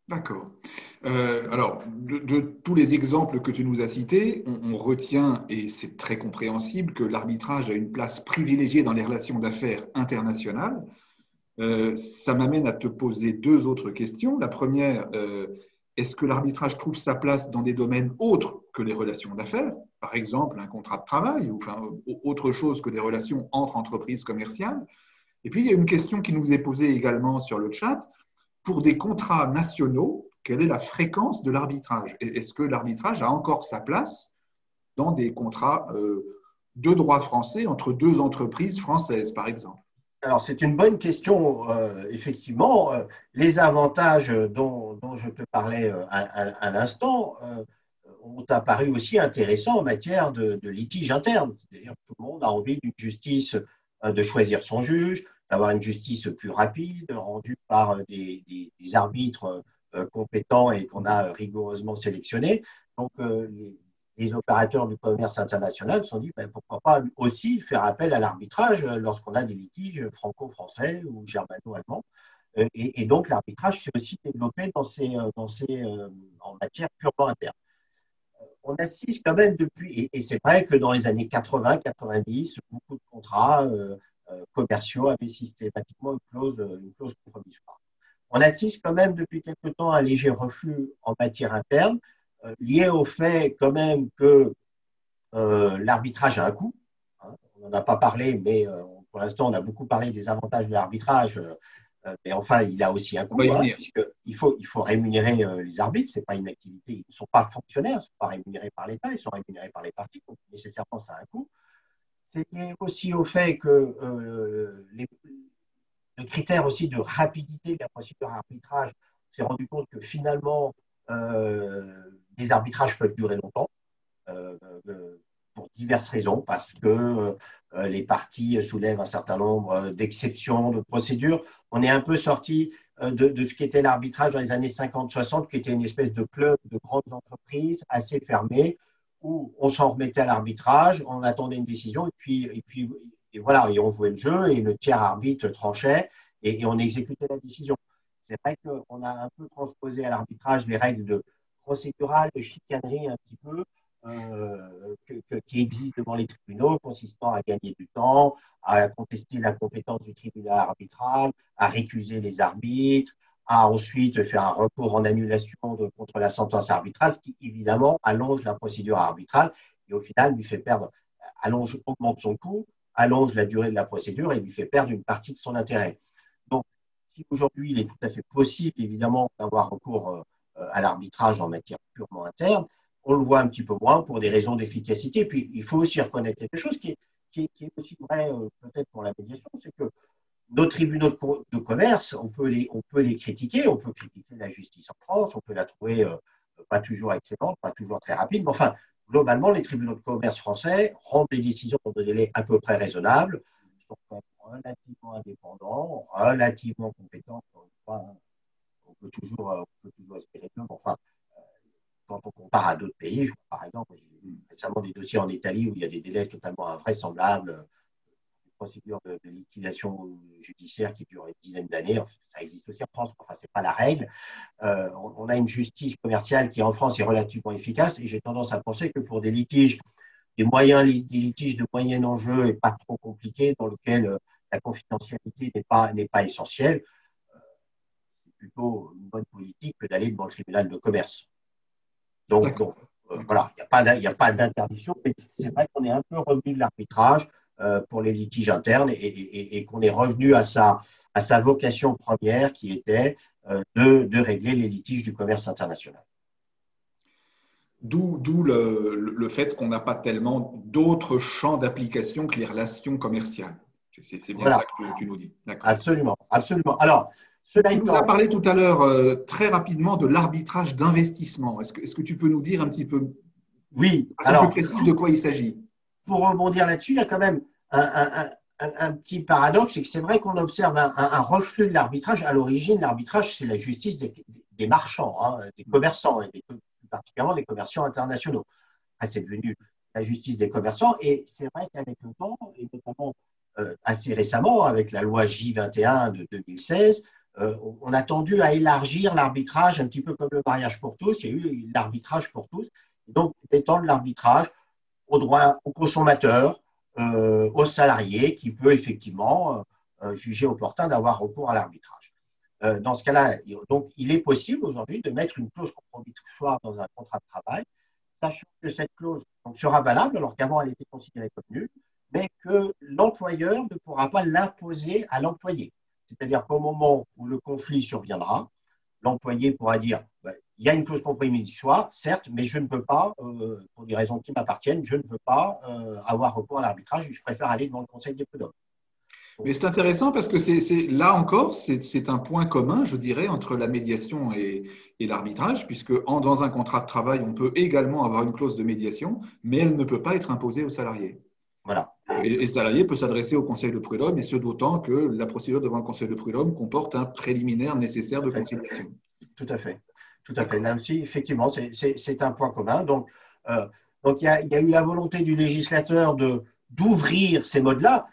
D'accord. Alors, de tous les exemples que tu nous as cités, on retient, et c'est très compréhensible, que l'arbitrage a une place privilégiée dans les relations d'affaires internationales. Ça m'amène à te poser deux autres questions. La première, est-ce que l'arbitrage trouve sa place dans des domaines autres que les relations d'affaires, par exemple un contrat de travail ou enfin, autre chose que des relations entre entreprises commerciales? Et puis, il y a une question qui nous est posée également sur le chat. Pour des contrats nationaux, quelle est la fréquence de l'arbitrage? Est-ce que l'arbitrage a encore sa place dans des contrats de droit français entre deux entreprises françaises, par exemple? Alors, c'est une bonne question, effectivement. Les avantages dont je te parlais à l'instant ont apparu aussi intéressants en matière de litige interne. C'est-à-dire que tout le monde a envie d'une justice, de choisir son juge, d'avoir une justice plus rapide, rendue par des arbitres compétents et qu'on a rigoureusement sélectionnés. Donc, les opérateurs du commerce international se sont dit pourquoi pas aussi faire appel à l'arbitrage lorsqu'on a des litiges franco-français ou germano-allemands. Et donc, l'arbitrage s'est aussi développé en matière purement interne. On assiste quand même depuis, et c'est vrai que dans les années 80-90, beaucoup de contrats commerciaux avaient systématiquement une clause compromissoire. On assiste quand même depuis quelque temps à un léger reflux en matière interne, lié au fait quand même que l'arbitrage a un coût. Hein. On n'en a pas parlé, mais pour l'instant, on a beaucoup parlé des avantages de l'arbitrage. Mais enfin, il a aussi un coût, puisqu'il faut rémunérer les arbitres. Ce n'est pas une activité, ils ne sont pas fonctionnaires, ils ne sont pas rémunérés par l'État, ils sont rémunérés par les parties, donc nécessairement, ça a un coût. C'est lié aussi au fait que le critère aussi de rapidité de la procédure d'arbitrage, on s'est rendu compte que finalement, les arbitrages peuvent durer longtemps. Pour diverses raisons, parce que les parties soulèvent un certain nombre d'exceptions, de procédures. On est un peu sorti de ce qu'était l'arbitrage dans les années 50-60, qui était une espèce de club de grandes entreprises assez fermé, où on s'en remettait à l'arbitrage, on attendait une décision, et voilà, et on jouait le jeu, et le tiers arbitre tranchait, et on exécutait la décision. C'est vrai qu'on a un peu transposé à l'arbitrage les règles de procédurale de chicanerie un petit peu qui existe devant les tribunaux, consistant à gagner du temps, à contester la compétence du tribunal arbitral, à récuser les arbitres, à ensuite faire un recours en annulation contre la sentence arbitrale, ce qui évidemment allonge la procédure arbitrale et au final lui fait perdre, augmente son coût, allonge la durée de la procédure et lui fait perdre une partie de son intérêt. Donc, si aujourd'hui il est tout à fait possible évidemment d'avoir recours à l'arbitrage en matière purement interne, on le voit un petit peu moins pour des raisons d'efficacité. Puis, il faut aussi reconnaître quelque chose qui est aussi vrai peut-être pour la médiation, c'est que nos tribunaux de commerce, on peut les critiquer, on peut critiquer la justice en France, on peut la trouver pas toujours excellente, pas toujours très rapide, mais enfin, globalement, les tribunaux de commerce français rendent des décisions dans des délais à peu près raisonnables, sont quand même relativement indépendants, relativement compétents. On peut toujours espérer mieux, mais enfin, quand on compare à d'autres pays, je vois par exemple, j'ai vu récemment des dossiers en Italie où il y a des délais totalement invraisemblables, des procédures de liquidation judiciaire qui durent une dizaine d'années. Ça existe aussi en France, enfin, ce n'est pas la règle. On a une justice commerciale qui, en France, est relativement efficace et j'ai tendance à penser que pour des litiges, des litiges de moyen enjeu et pas trop compliqués, dans lesquels la confidentialité n'est pas essentielle, c'est plutôt une bonne politique que d'aller devant le tribunal de commerce. Donc, bon, voilà, il n'y a pas d'interdiction, mais c'est vrai qu'on est un peu revenu de l'arbitrage pour les litiges internes et qu'on est revenu à sa vocation première qui était de régler les litiges du commerce international. D'où le fait qu'on n'a pas tellement d'autres champs d'application que les relations commerciales. C'est bien voilà. Ça que tu nous dis. Absolument, absolument. Alors, cela étant, tu nous as parlé tout à l'heure très rapidement de l'arbitrage d'investissement. Est-ce que tu peux nous dire un petit peu oui, de façon plus précise de quoi il s'agit? Pour rebondir là-dessus, il y a quand même un petit paradoxe, c'est que c'est vrai qu'on observe un reflux de l'arbitrage. À l'origine, l'arbitrage, c'est la justice des marchands, hein, des commerçants, et plus particulièrement des commerçants internationaux. C'est devenu la justice des commerçants, et c'est vrai qu'avec le temps, et notamment assez récemment, avec la loi J21 de 2016, on a tendu à élargir l'arbitrage, un petit peu comme le mariage pour tous. Il y a eu l'arbitrage pour tous, donc d'étendre l'arbitrage aux droits aux consommateurs, aux salariés, qui peut effectivement juger opportun d'avoir recours à l'arbitrage. Dans ce cas-là, donc, il est possible aujourd'hui de mettre une clause compromissoire dans un contrat de travail, sachant que cette clause donc, sera valable, alors qu'avant elle était considérée comme nulle, mais que l'employeur ne pourra pas l'imposer à l'employé. C'est-à-dire qu'au moment où le conflit surviendra, l'employé pourra dire il y a une clause compromissoire, certes, mais je ne peux pas, pour des raisons qui m'appartiennent, je ne veux pas avoir recours à l'arbitrage, je préfère aller devant le Conseil des prud'hommes. Mais c'est intéressant parce que là encore, c'est un point commun, je dirais, entre la médiation et l'arbitrage, puisque dans un contrat de travail, on peut également avoir une clause de médiation, mais elle ne peut pas être imposée aux salariés. Voilà. Et le salarié peut s'adresser au Conseil de prud'homme, et ce d'autant que la procédure devant le Conseil de prud'homme comporte un préliminaire nécessaire de conciliation. Tout à fait. Tout à fait. Là aussi, effectivement, c'est un point commun. Donc, il y a eu la volonté du législateur d'ouvrir ces modes-là.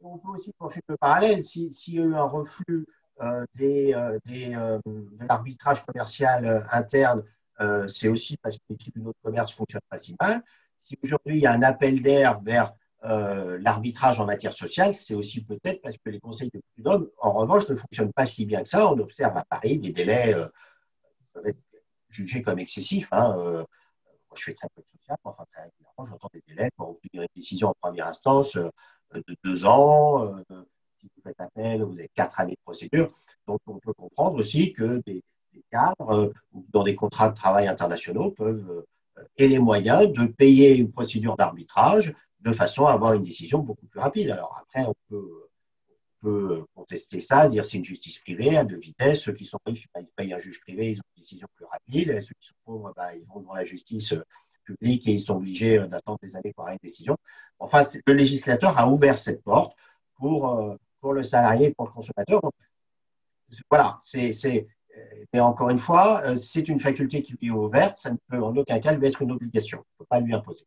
On peut aussi poursuivre le parallèle. S'il y a eu un reflux de l'arbitrage commercial interne, c'est aussi parce que les tribunaux de commerce ne fonctionnent pas si mal. Si aujourd'hui il y a un appel d'air vers l'arbitrage en matière sociale, c'est aussi peut-être parce que les conseils de prud'homme, en revanche, ne fonctionnent pas si bien que ça. On observe à Paris des délais peuvent être jugés comme excessifs. Moi, je fais très peu de social, mais enfin, très régulièrement, j'entends des délais pour obtenir une décision en première instance de 2 ans. Si vous faites appel, vous avez 4 années de procédure. Donc, on peut comprendre aussi que des cadres dans des contrats de travail internationaux peuvent aient les moyens de payer une procédure d'arbitrage de façon à avoir une décision beaucoup plus rapide. Alors après, on peut contester ça, dire c'est une justice privée à 2 vitesses. Ceux qui sont riches, ils payent un juge privé, ils ont une décision plus rapide. Et ceux qui sont pauvres, ils vont devant la justice publique et ils sont obligés d'attendre des années pour avoir une décision. Enfin, le législateur a ouvert cette porte pour le salarié et pour le consommateur. Donc, voilà, mais encore une fois, c'est une faculté qui lui est ouverte, ça ne peut en aucun cas lui être une obligation. On ne peut pas lui imposer.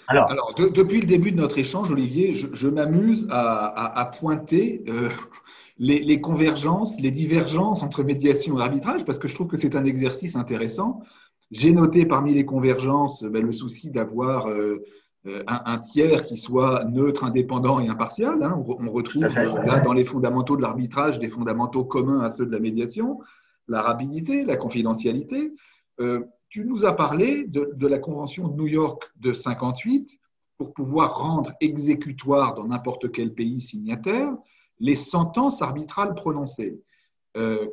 Alors, Alors, depuis le début de notre échange, Olivier, je m'amuse à pointer les convergences, les divergences entre médiation et arbitrage, parce que je trouve que c'est un exercice intéressant. J'ai noté parmi les convergences le souci d'avoir un tiers qui soit neutre, indépendant et impartial. Hein. On tout à retrouve fait. là dans les fondamentaux de l'arbitrage des fondamentaux communs à ceux de la médiation, la rapidité, la confidentialité. Tu nous as parlé de la Convention de New York de 58 pour pouvoir rendre exécutoire dans n'importe quel pays signataire les sentences arbitrales prononcées.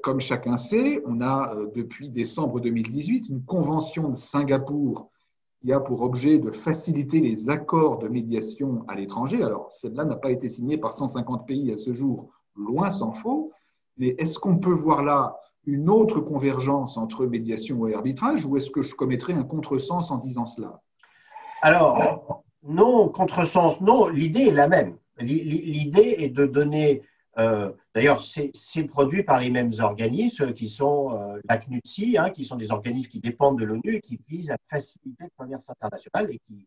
Comme chacun sait, on a depuis décembre 2018 une convention de Singapour qui a pour objet de faciliter les accords de médiation à l'étranger. Alors, celle-là n'a pas été signée par 150 pays à ce jour, loin s'en faut. Mais est-ce qu'on peut voir là une autre convergence entre médiation et arbitrage, ou est-ce que je commettrais un contresens en disant cela? Alors, non, contresens, non, l'idée est la même. L'idée est de donner, d'ailleurs, c'est produit par les mêmes organismes qui sont la CNUTSI, hein, qui sont des organismes qui dépendent de l'ONU et qui visent à faciliter le commerce international et qui,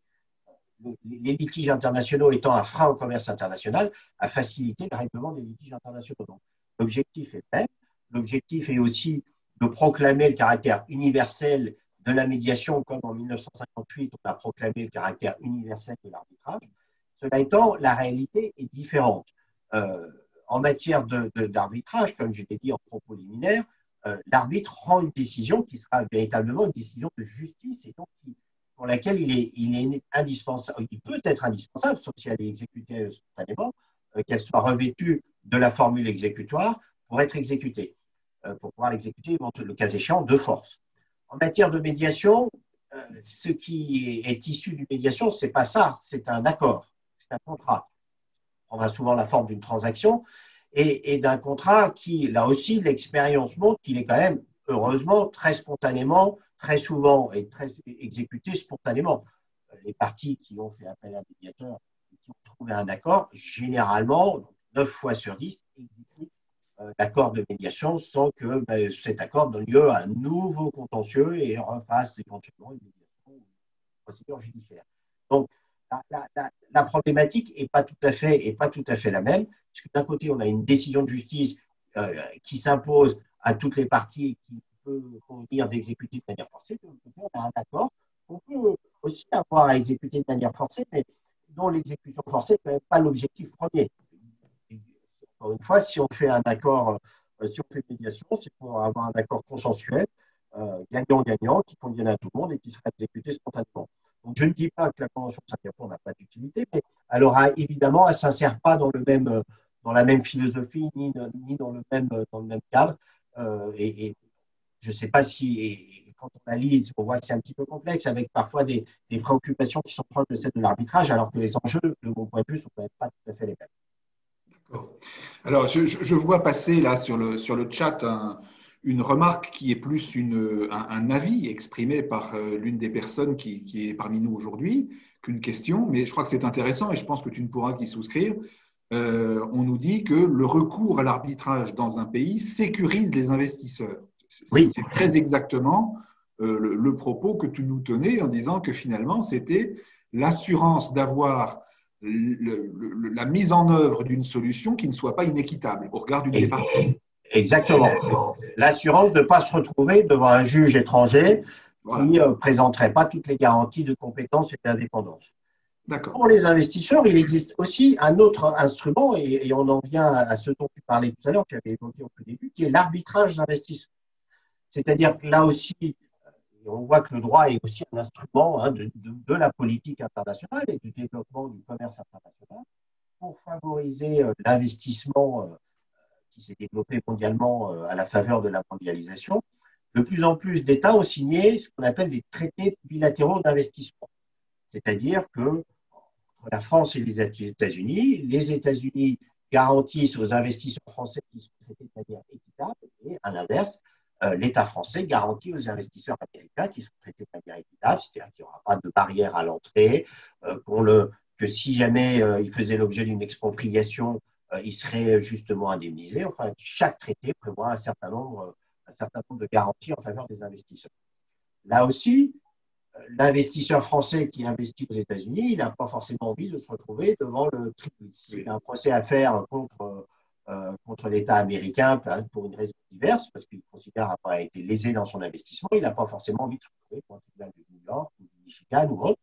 les litiges internationaux étant un frein au commerce international, à faciliter le règlement des litiges internationaux. Donc, l'objectif est le même. L'objectif est aussi de proclamer le caractère universel de la médiation, comme en 1958, on a proclamé le caractère universel de l'arbitrage. Cela étant, la réalité est différente. En matière d'arbitrage, comme je l'ai dit en propos liminaire, l'arbitre rend une décision qui sera véritablement une décision de justice et donc pour laquelle il est indispensable, il peut être indispensable, sauf si elle est exécutée spontanément, qu'elle soit revêtue de la formule exécutoire pour être exécutée, pour pouvoir l'exécuter, le cas échéant, de force. En matière de médiation, ce qui est issu d'une médiation, ce n'est pas ça, c'est un accord, c'est un contrat. On prendra souvent la forme d'une transaction et d'un contrat qui, là aussi, l'expérience montre qu'il est quand même, heureusement, très spontanément, très souvent et très exécuté spontanément. Les parties qui ont fait appel à un médiateur et qui ont trouvé un accord, généralement, 9 fois sur 10, exécutent l'accord de médiation sans que cet accord donne lieu à un nouveau contentieux et refasse éventuellement une médiation ou une procédure judiciaire. Donc, la problématique n'est pas tout à fait la même, puisque d'un côté, on a une décision de justice qui s'impose à toutes les parties qui peut convenir d'exécuter de manière forcée. De l'autre côté, on a un accord qu'on peut aussi avoir à exécuter de manière forcée, mais dont l'exécution forcée n'est pas l'objectif premier. Encore une fois, si on fait un accord, si on fait une médiation, c'est pour avoir un accord consensuel, gagnant-gagnant, qui convienne à tout le monde et qui sera exécuté spontanément. Donc, je ne dis pas que la Convention de Singapour n'a pas d'utilité, mais elle aura évidemment, elle ne s'insère pas dans la même philosophie ni dans le même cadre. Et je ne sais pas si, quand on analyse, on voit que c'est un petit peu complexe, avec parfois des préoccupations qui sont proches de celles de l'arbitrage, alors que les enjeux, de mon point de vue, ne sont quand même pas tout à fait les mêmes. Alors, je vois passer là sur le chat une remarque qui est plus un avis exprimé par l'une des personnes qui est parmi nous aujourd'hui qu'une question, mais je crois que c'est intéressant et je pense que tu ne pourras qu'y souscrire. On nous dit que le recours à l'arbitrage dans un pays sécurise les investisseurs. Oui. C'est très exactement le propos que tu nous tenais en disant que finalement, c'était l'assurance d'avoir la mise en œuvre d'une solution qui ne soit pas inéquitable au regard d'une des parties. Exactement. L'assurance de ne pas se retrouver devant un juge étranger qui ne présenterait pas toutes les garanties de compétence et d'indépendance. Pour les investisseurs, il existe aussi un autre instrument, et on en vient à ce dont tu parlais tout à l'heure, que tu avais évoqué au tout début, qui est l'arbitrage d'investissement. C'est-à-dire que là aussi, on voit que le droit est aussi un instrument de la politique internationale et du développement du commerce international pour favoriser l'investissement qui s'est développé mondialement à la faveur de la mondialisation. De plus en plus d'États ont signé ce qu'on appelle des traités bilatéraux d'investissement. C'est-à-dire que entre la France et les États-Unis garantissent aux investisseurs français qui sont traités de manière équitable et à l'inverse, l'État français garantit aux investisseurs américains qui sont traités de manière équitable, c'est-à-dire qu'il n'y aura pas de barrière à l'entrée, que si jamais ils faisaient l'objet d'une expropriation, ils seraient justement indemnisés. Enfin, chaque traité prévoit un certain nombre de garanties en faveur des investisseurs. Là aussi, l'investisseur français qui investit aux États-Unis, il n'a pas forcément envie de se retrouver devant le tribunal. Il a un procès à faire contre l'État américain pour une raison diverse, parce qu'il considère avoir été lésé dans son investissement. Il n'a pas forcément envie de se retrouver devant le tribunal de New York ou du Michigan ou autre,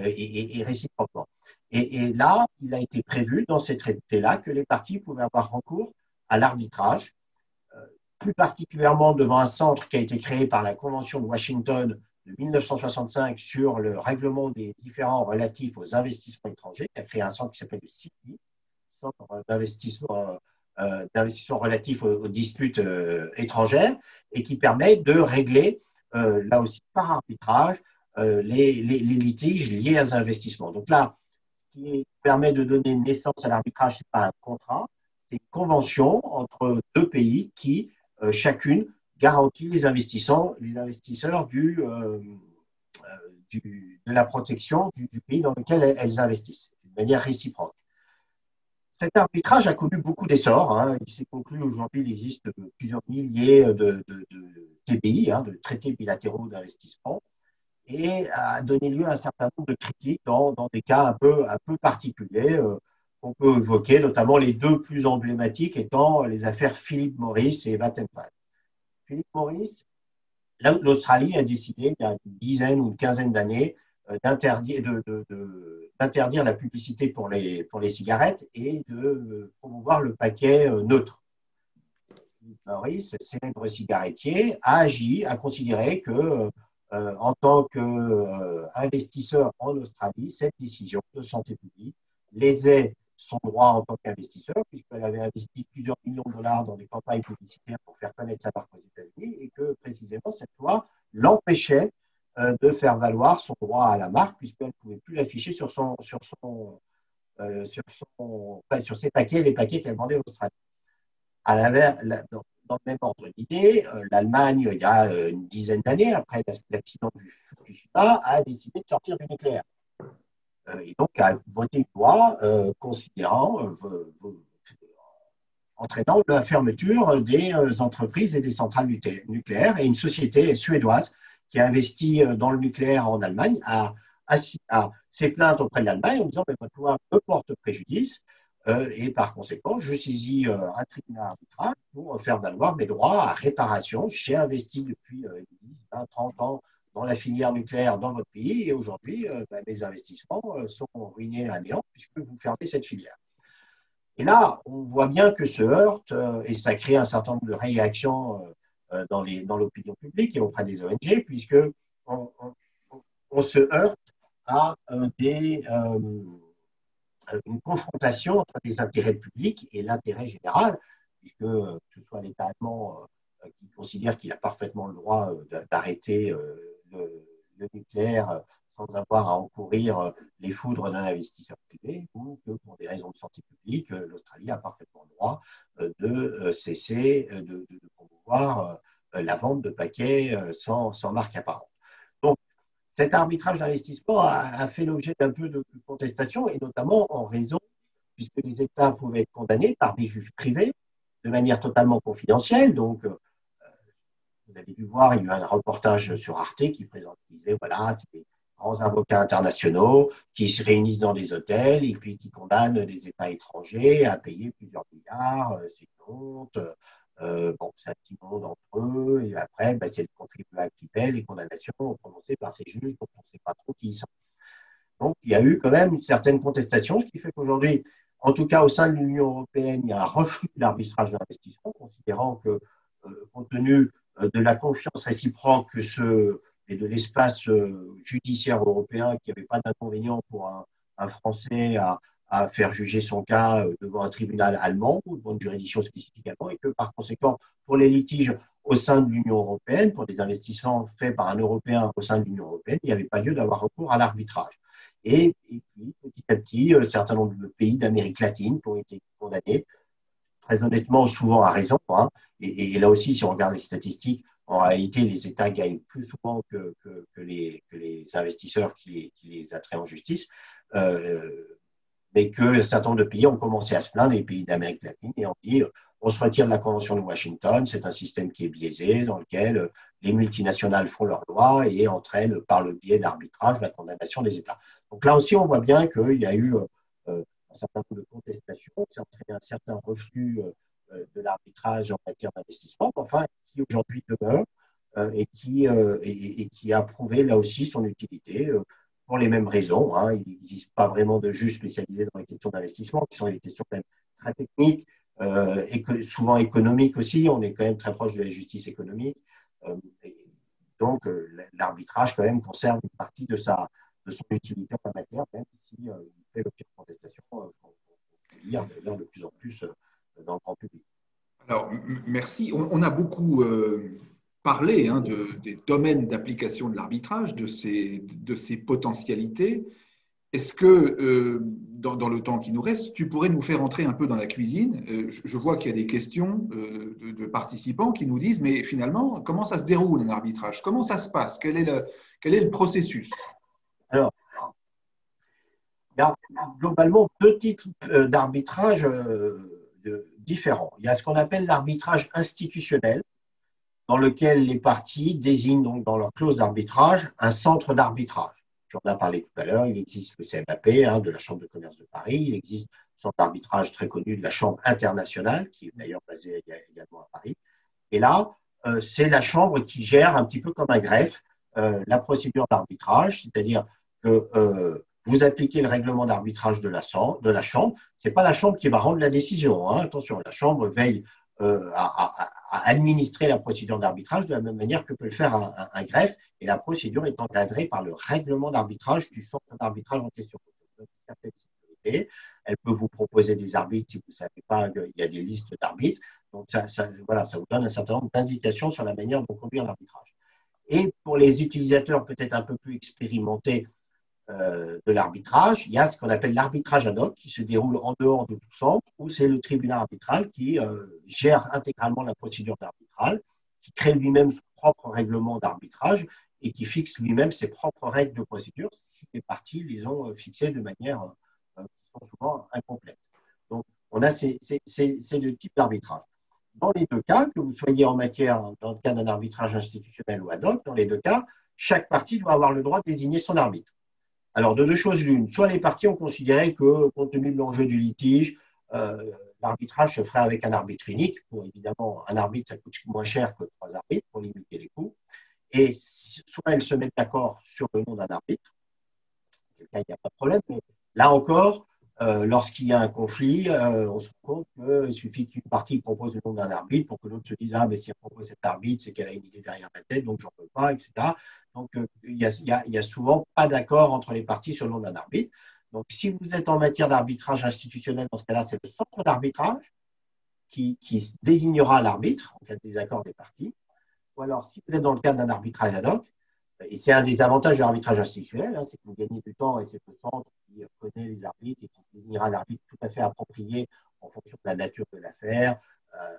et réciproquement. Et là, il a été prévu dans ces traités-là que les parties pouvaient avoir recours à l'arbitrage, plus particulièrement devant un centre qui a été créé par la Convention de Washington de 1965 sur le règlement des différends relatifs aux investissements étrangers, qui a créé un centre qui s'appelle le CITI, Centre d'investissement relatifs aux disputes étrangères, et qui permet de régler, là aussi par arbitrage, les litiges liés à un investissement. Donc là, ce qui permet de donner naissance à l'arbitrage, ce n'est pas un contrat, c'est une convention entre deux pays qui, chacune, garantit les investisseurs de la protection du pays dans lequel elles investissent, de manière réciproque. Cet arbitrage a connu beaucoup d'essor. Il s'est conclu aujourd'hui, il existe plusieurs milliers de TBI, de traités bilatéraux d'investissement, et a donné lieu à un certain nombre de critiques dans des cas un peu particuliers. On peut évoquer notamment les deux plus emblématiques étant les affaires Philip Morris et Vattenfall. Philip Morris, l'Australie a décidé il y a une dizaine ou une quinzaine d'années d'interdire la publicité pour les cigarettes et de promouvoir le paquet neutre. Philip Morris, célèbre cigarettier, a considéré que en tant qu'investisseur en Australie, cette décision de santé publique lésait son droit en tant qu'investisseur, puisqu'elle avait investi plusieurs millions de dollars dans des campagnes publicitaires pour faire connaître sa marque aux États-Unis, et que précisément cette loi l'empêchait de faire valoir son droit à la marque, puisqu'elle ne pouvait plus l'afficher sur ses paquets, les paquets qu'elle vendait en Australie. Dans le même ordre d'idée, l'Allemagne, il y a une dizaine d'années, après l'accident du Fukushima, a décidé de sortir du nucléaire. Et donc a voté une loi entraînant la fermeture des entreprises et des centrales nucléaires. Et une société suédoise qui a investi dans le nucléaire en Allemagne s'est plainte auprès de l'Allemagne en disant que votre loi me porte préjudice. Et par conséquent, je saisis un tribunal arbitral pour faire valoir mes droits à réparation. J'ai investi depuis 10, 20, 30 ans dans la filière nucléaire dans votre pays et aujourd'hui, mes investissements sont ruinés à néant puisque vous fermez cette filière. Et là, on voit bien que se heurte et ça crée un certain nombre de réactions dans l'opinion publique et auprès des ONG puisque on se heurte à une confrontation entre les intérêts publics et l'intérêt général, puisque que ce soit l'État allemand qui considère qu'il a parfaitement le droit d'arrêter le nucléaire sans avoir à encourir les foudres d'un investisseur privé, ou que pour des raisons de santé publique, l'Australie a parfaitement le droit de cesser de promouvoir la vente de paquets sans marque apparente. Donc, cet arbitrage d'investissement a fait l'objet d'un peu de contestation, et notamment en raison, puisque les États pouvaient être condamnés par des juges privés de manière totalement confidentielle. Donc, vous avez dû voir, il y a eu un reportage sur Arte qui disait, voilà, c'est des grands avocats internationaux qui se réunissent dans des hôtels et puis qui condamnent des États étrangers à payer plusieurs milliards, c'est une honte. C'est un petit monde entre eux, et après, c'est le contribuable qui paie les condamnations prononcées par ces juges, donc on ne sait pas trop qui ils sont. Donc, il y a eu quand même une certaine contestation, ce qui fait qu'aujourd'hui, en tout cas au sein de l'Union européenne, il y a un refus de l'arbitrage d'investissement, considérant que, compte tenu de la confiance réciproque et de l'espace judiciaire européen, qu'il n'y avait pas d'inconvénient pour un Français à faire juger son cas devant un tribunal allemand ou devant une juridiction spécifique allemande, et que par conséquent, pour les litiges au sein de l'Union européenne, pour des investissements faits par un Européen au sein de l'Union européenne, il n'y avait pas lieu d'avoir recours à l'arbitrage. Et puis, petit à petit, un certain nombre de pays d'Amérique latine qui ont été condamnés, très honnêtement, souvent à raison. Et là aussi, si on regarde les statistiques, en réalité, les États gagnent plus souvent que les investisseurs qui les attraient en justice. Mais que un certain nombre de pays ont commencé à se plaindre, les pays d'Amérique latine, et ont dit On se retire de la Convention de Washington. C'est un système qui est biaisé, dans lequel les multinationales font leurs lois et entraînent par le biais d'arbitrage la condamnation des États. Donc là aussi, on voit bien qu'il y a eu un certain nombre de contestations qui ont entraîné un certain reflux de l'arbitrage en matière d'investissement, enfin, qui aujourd'hui demeure et qui a prouvé là aussi son utilité pour les mêmes raisons. Hein. Il n'existe pas vraiment de juges spécialisés dans les questions d'investissement, qui sont des questions quand même très techniques et souvent économiques aussi. On est quand même très proche de la justice économique. Et donc, l'arbitrage quand même conserve une partie de son utilité en la matière, même si il fait l'objet de contestations qu'on peut lire d'ailleurs de plus en plus dans le grand public. Alors, merci. On a beaucoup parlé des domaines d'application de l'arbitrage, de ses potentialités. Est-ce que, dans le temps qui nous reste, tu pourrais nous faire entrer un peu dans la cuisine? Je vois qu'il y a des questions de participants qui nous disent, mais finalement, comment ça se déroule un arbitrage? Comment ça se passe? Quel est le processus? Alors, il y a globalement deux types d'arbitrage différents. Il y a ce qu'on appelle l'arbitrage institutionnel, dans lequel les parties désignent donc dans leur clause d'arbitrage un centre d'arbitrage. J'en ai parlé tout à l'heure, il existe le CMAP de la Chambre de commerce de Paris, il existe un centre d'arbitrage très connu de la Chambre internationale, qui est d'ailleurs basée également à Paris. Et là, c'est la Chambre qui gère un petit peu comme un greffe la procédure d'arbitrage, c'est-à-dire que vous appliquez le règlement d'arbitrage de la Chambre, ce n'est pas la Chambre qui va rendre la décision. Hein. Attention, la Chambre veille à administrer la procédure d'arbitrage de la même manière que peut le faire un greffe, et la procédure est encadrée par le règlement d'arbitrage du centre d'arbitrage en question. Certaines sécurités, elle peut vous proposer des arbitres si vous ne savez pas qu'il y a des listes d'arbitres. Donc, ça vous donne un certain nombre d'indications sur la manière dont conduire l'arbitrage. Et pour les utilisateurs peut-être un peu plus expérimentés de l'arbitrage, il y a ce qu'on appelle l'arbitrage ad hoc qui se déroule en dehors de tout centre, où c'est le tribunal arbitral qui gère intégralement la procédure d'arbitrage, qui crée lui-même son propre règlement d'arbitrage et qui fixe lui-même ses propres règles de procédure si les parties les ont fixées de manière qui sont souvent incomplètes. Donc, on a ces deux types d'arbitrage. Dans les deux cas, que vous soyez dans le cas d'un arbitrage institutionnel ou ad hoc, dans les deux cas, chaque partie doit avoir le droit de désigner son arbitre. Alors, de deux choses l'une, soit les parties ont considéré que, compte tenu de l'enjeu du litige, l'arbitrage se ferait avec un arbitre unique. Bon, évidemment, un arbitre, ça coûte moins cher que 3 arbitres pour limiter les coûts. Et soit elles se mettent d'accord sur le nom d'un arbitre, il n'y a pas de problème, mais là encore, lorsqu'il y a un conflit, on se rend compte qu'il suffit qu'une partie propose le nom d'un arbitre pour que l'autre se dise « Ah, mais si elle propose cet arbitre, c'est qu'elle a une idée derrière la tête, donc j'en veux pas, etc. » Donc, il y a souvent pas d'accord entre les parties sur le nom d'un arbitre. Donc, si vous êtes en matière d'arbitrage institutionnel, dans ce cas-là, c'est le centre d'arbitrage qui désignera l'arbitre en cas de désaccord des parties. Ou alors, si vous êtes dans le cadre d'un arbitrage ad hoc, et c'est un des avantages de l'arbitrage institutionnel, hein, c'est que vous gagnez du temps et c'est le centre qui connaît les arbitres et qui désignera l'arbitre tout à fait approprié en fonction de la nature de l'affaire,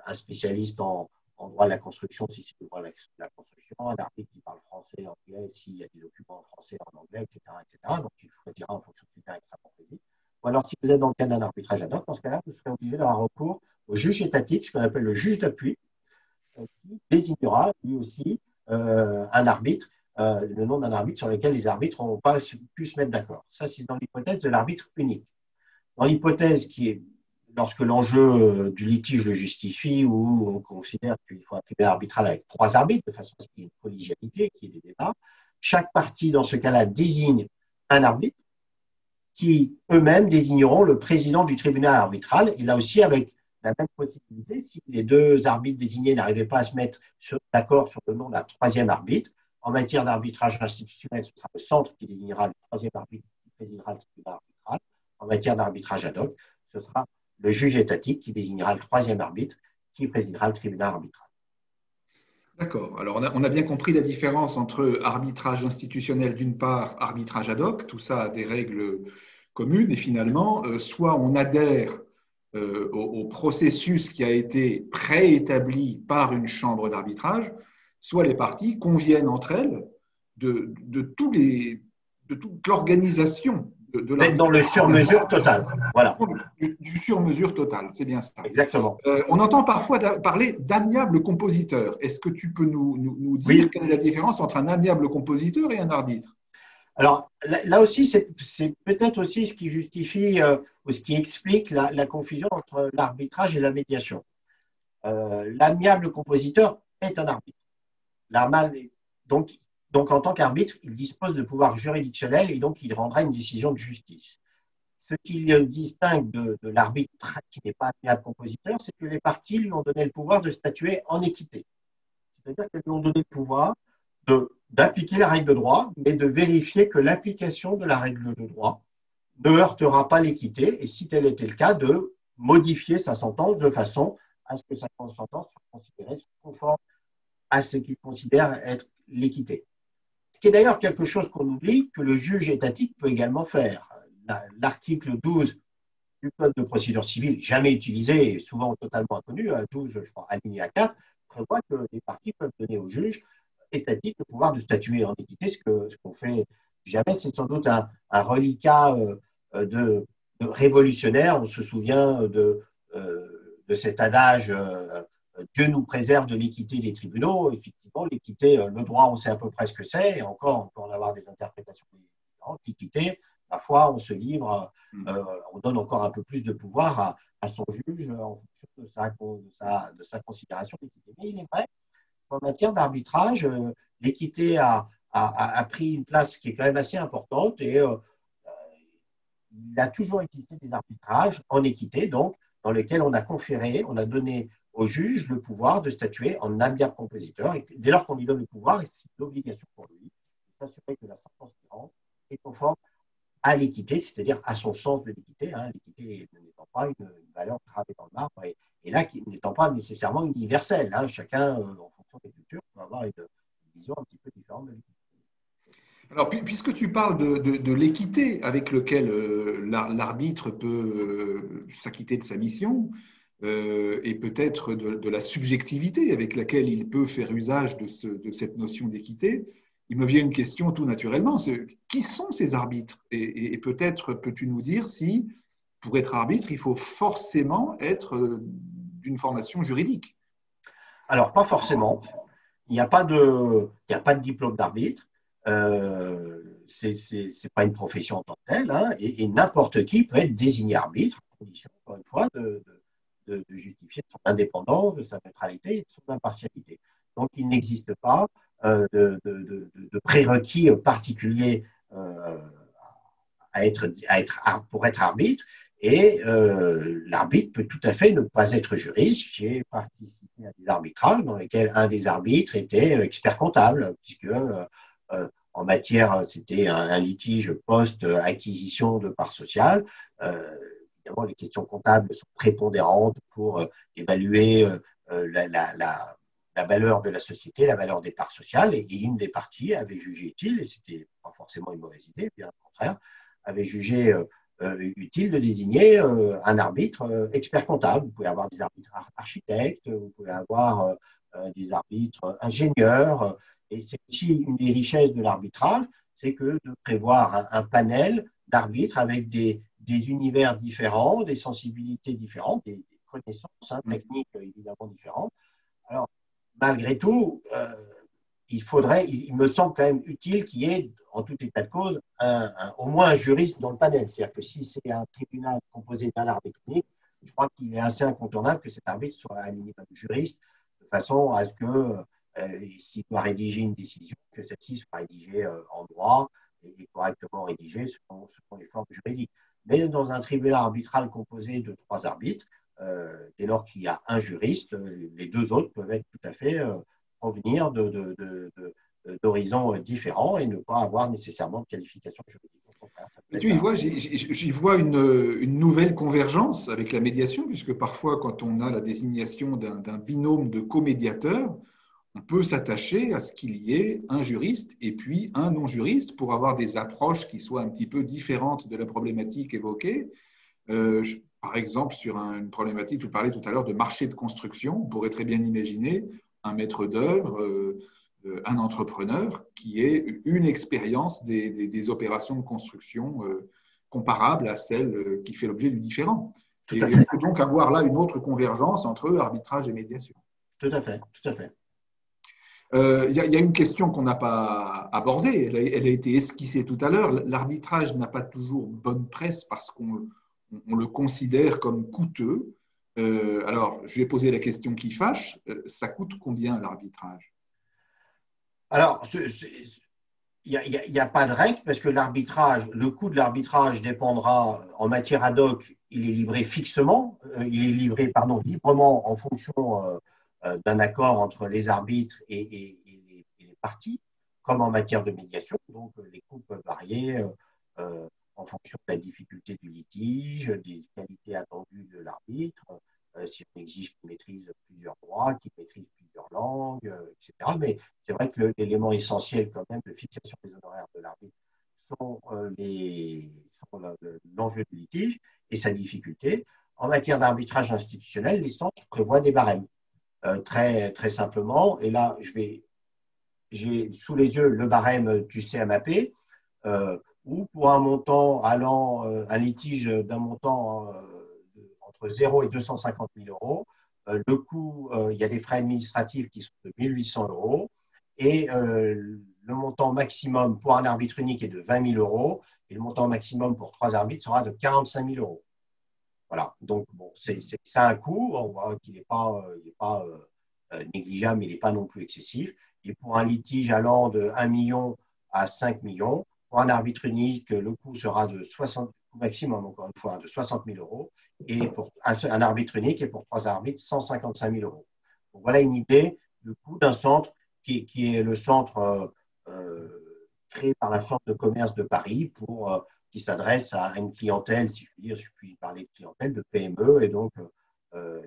un spécialiste en droit de la construction si c'est le droit de la construction, un arbitre qui parle français, anglais, s'il y a des documents en français, en anglais, etc. Donc, il choisira en fonction de critères extrêmement précis. Ou alors, si vous êtes dans le cadre d'un arbitrage ad hoc, dans ce cas-là, vous serez obligé d'avoir recours au juge étatique, ce qu'on appelle le juge d'appui, qui désignera lui aussi un arbitre, le nom d'un arbitre sur lequel les arbitres n'ont pas pu se mettre d'accord. Ça, c'est dans l'hypothèse de l'arbitre unique. Dans l'hypothèse qui est lorsque l'enjeu du litige le justifie ou on considère qu'il faut un tribunal arbitral avec 3 arbitres, de façon à ce qu'il y ait une collégialité, qu'il y ait des débats, chaque partie, dans ce cas-là, désigne un arbitre qui, eux-mêmes, désigneront le président du tribunal arbitral. Et là aussi, avec la même possibilité, si les 2 arbitres désignés n'arrivaient pas à se mettre d'accord sur le nom d'un 3e arbitre, en matière d'arbitrage institutionnel, ce sera le centre qui désignera le 3e arbitre qui présidera le tribunal arbitral. En matière d'arbitrage ad hoc, ce sera le juge étatique qui désignera le 3e arbitre qui présidera le tribunal arbitral. D'accord. Alors, on a bien compris la différence entre arbitrage institutionnel d'une part, arbitrage ad hoc, tout ça a des règles communes et finalement, soit on adhère au processus qui a été préétabli par une chambre d'arbitrage, soit les parties conviennent entre elles de toute l'organisation de D'être dans le sur-mesure total. Voilà. Du sur-mesure total, c'est bien ça. Exactement. On entend parfois parler d'amiable compositeur. Est-ce que tu peux nous dire Oui. quelle est la différence entre un amiable compositeur et un arbitre? Alors là aussi, c'est peut-être aussi ce qui justifie ou ce qui explique la confusion entre l'arbitrage et la médiation. L'amiable compositeur est un arbitre. Donc, donc, en tant qu'arbitre, il dispose de pouvoirs juridictionnels et donc il rendra une décision de justice. Ce qui le distingue de l'arbitre qui n'est pas amiable compositeur, c'est que les parties lui ont donné le pouvoir de statuer en équité. C'est-à-dire qu'elles lui ont donné le pouvoir d'appliquer la règle de droit, mais de vérifier que l'application de la règle de droit ne heurtera pas l'équité et, si tel était le cas, de modifier sa sentence de façon à ce que sa sentence soit considérée conforme à ce qu'il considère être l'équité. Ce qui est d'ailleurs quelque chose qu'on oublie, que le juge étatique peut également faire. L'article 12 du Code de procédure civile, jamais utilisé et souvent totalement inconnu, 12, je crois, alinéa 4, prévoit que les parties peuvent donner au juge étatique le pouvoir de statuer en équité, ce qu'on fait jamais. C'est sans doute un reliquat de révolutionnaire. On se souvient de cet adage Dieu nous préserve de l'équité des tribunaux. Effectivement, l'équité, le droit, on sait à peu près ce que c'est, et encore, on peut en avoir des interprétations différentes. L'équité, parfois, on se livre, on donne encore un peu plus de pouvoir à son juge en fonction de sa considération d'équité. Mais il est vrai qu'en matière d'arbitrage, l'équité a pris une place qui est quand même assez importante et il a toujours existé des arbitrages en équité, donc, dans lesquels on a conféré, on a donné au juge le pouvoir de statuer en amiable compositeur. Et dès lors qu'on lui donne le pouvoir, c'est l'obligation pour lui de s'assurer que la sentence qui rentre est conforme à l'équité, c'est-à-dire à son sens de l'équité. L'équité n'étant pas une valeur gravée dans le marbre et là, n'étant pas nécessairement universelle. Chacun, en fonction des cultures, peut avoir une vision un petit peu différente de l'équité. Alors, puisque tu parles de l'équité avec laquelle l'arbitre peut s'acquitter de sa mission, et peut-être de la subjectivité avec laquelle il peut faire usage de cette notion d'équité, il me vient une question tout naturellement. Qui sont ces arbitres? Et peut-être peux-tu nous dire si, pour être arbitre, il faut forcément être d'une formation juridique? Alors, pas forcément. Il n'y a pas de diplôme d'arbitre. C'est pas une profession en tant que telle, et n'importe qui peut être désigné arbitre, à condition, encore une fois, de justifier de son indépendance, de sa neutralité et de son impartialité. Donc, il n'existe pas de prérequis particuliers pour être arbitre. Et l'arbitre peut tout à fait ne pas être juriste. J'ai participé à des arbitrages dans lesquels un des arbitres était expert comptable, puisque en matière, c'était un litige post-acquisition de parts sociales. Évidemment, les questions comptables sont prépondérantes pour évaluer la valeur de la société, la valeur des parts sociales. Et une des parties avait jugé utile, et ce n'était pas forcément une mauvaise idée, bien au contraire, avait jugé utile de désigner un arbitre expert comptable. Vous pouvez avoir des arbitres architectes, vous pouvez avoir des arbitres ingénieurs. Et c'est aussi une des richesses de l'arbitrage, c'est que de prévoir un panel d'arbitres avec des univers différents, des sensibilités différentes, des connaissances techniques évidemment différentes. Alors, malgré tout, il me semble quand même utile qu'il y ait, en tout état de cause, au moins un juriste dans le panel. C'est-à-dire que si c'est un tribunal composé d'un arbitre unique, je crois qu'il est assez incontournable que cet arbitre soit un minimum juriste, de façon à ce que, s'il doit rédiger une décision, que celle-ci soit rédigée en droit et correctement rédigée selon les formes juridiques. Mais dans un tribunal arbitral composé de 3 arbitres, dès lors qu'il y a un juriste, les 2 autres peuvent être tout à fait provenir d'horizons différents et ne pas avoir nécessairement de qualification juridique. J'y vois une nouvelle convergence avec la médiation, puisque parfois, quand on a la désignation d'un binôme de comédiateurs, on peut s'attacher à ce qu'il y ait un juriste et puis un non-juriste pour avoir des approches qui soient un petit peu différentes de la problématique évoquée. Par exemple, sur une problématique, vous parlez tout à l'heure de marché de construction, on pourrait très bien imaginer un maître d'œuvre, un entrepreneur qui ait une expérience des opérations de construction comparable à celle qui fait l'objet du différend. Tout Et à on fait. peut donc avoir là une autre convergence entre arbitrage et médiation. Tout à fait. Tout à fait. Il y a une question qu'on n'a pas abordée, elle a été esquissée tout à l'heure. L'arbitrage n'a pas toujours bonne presse parce qu'on le considère comme coûteux. Alors, je vais poser la question qui fâche. Ça coûte combien l'arbitrage? Alors, il n'y a pas de règle parce que l'arbitrage, le coût de l'arbitrage dépendra en matière ad hoc, il est livré fixement, il est livré, pardon, librement en fonction d'un accord entre les arbitres et les parties, comme en matière de médiation. Donc, les coûts peuvent varier en fonction de la difficulté du litige, des qualités attendues de l'arbitre, si on exige qu'il maîtrise plusieurs droits, qu'il maîtrise plusieurs langues, etc. Mais c'est vrai que l'élément essentiel quand même de fixation des honoraires de l'arbitre sont l'enjeu du litige et sa difficulté. En matière d'arbitrage institutionnel, l'instance prévoit des barèmes. Très, très simplement, et là, j'ai sous les yeux le barème du CMAP, où pour un montant allant, un litige d'un montant entre 0 et 250 000 euros, le coût, il y a des frais administratifs qui sont de 1 800 euros, et le montant maximum pour un arbitre unique est de 20 000 euros, et le montant maximum pour 3 arbitres sera de 45 000 euros. Voilà, donc bon, ça a un coût, on voit qu'il n'est pas, négligeable, mais il n'est pas non plus excessif. Et pour un litige allant de 1 million à 5 millions, pour un arbitre unique, le coût sera de 60, maximum, encore une fois, de 60 000 euros, et pour un arbitre unique, et pour 3 arbitres, 155 000 euros. Donc voilà une idée du coût d'un centre qui est le centre créé par la Chambre de commerce de Paris pour qui s'adresse à une clientèle, si je puis dire, je puis parler de clientèle, de PME, et donc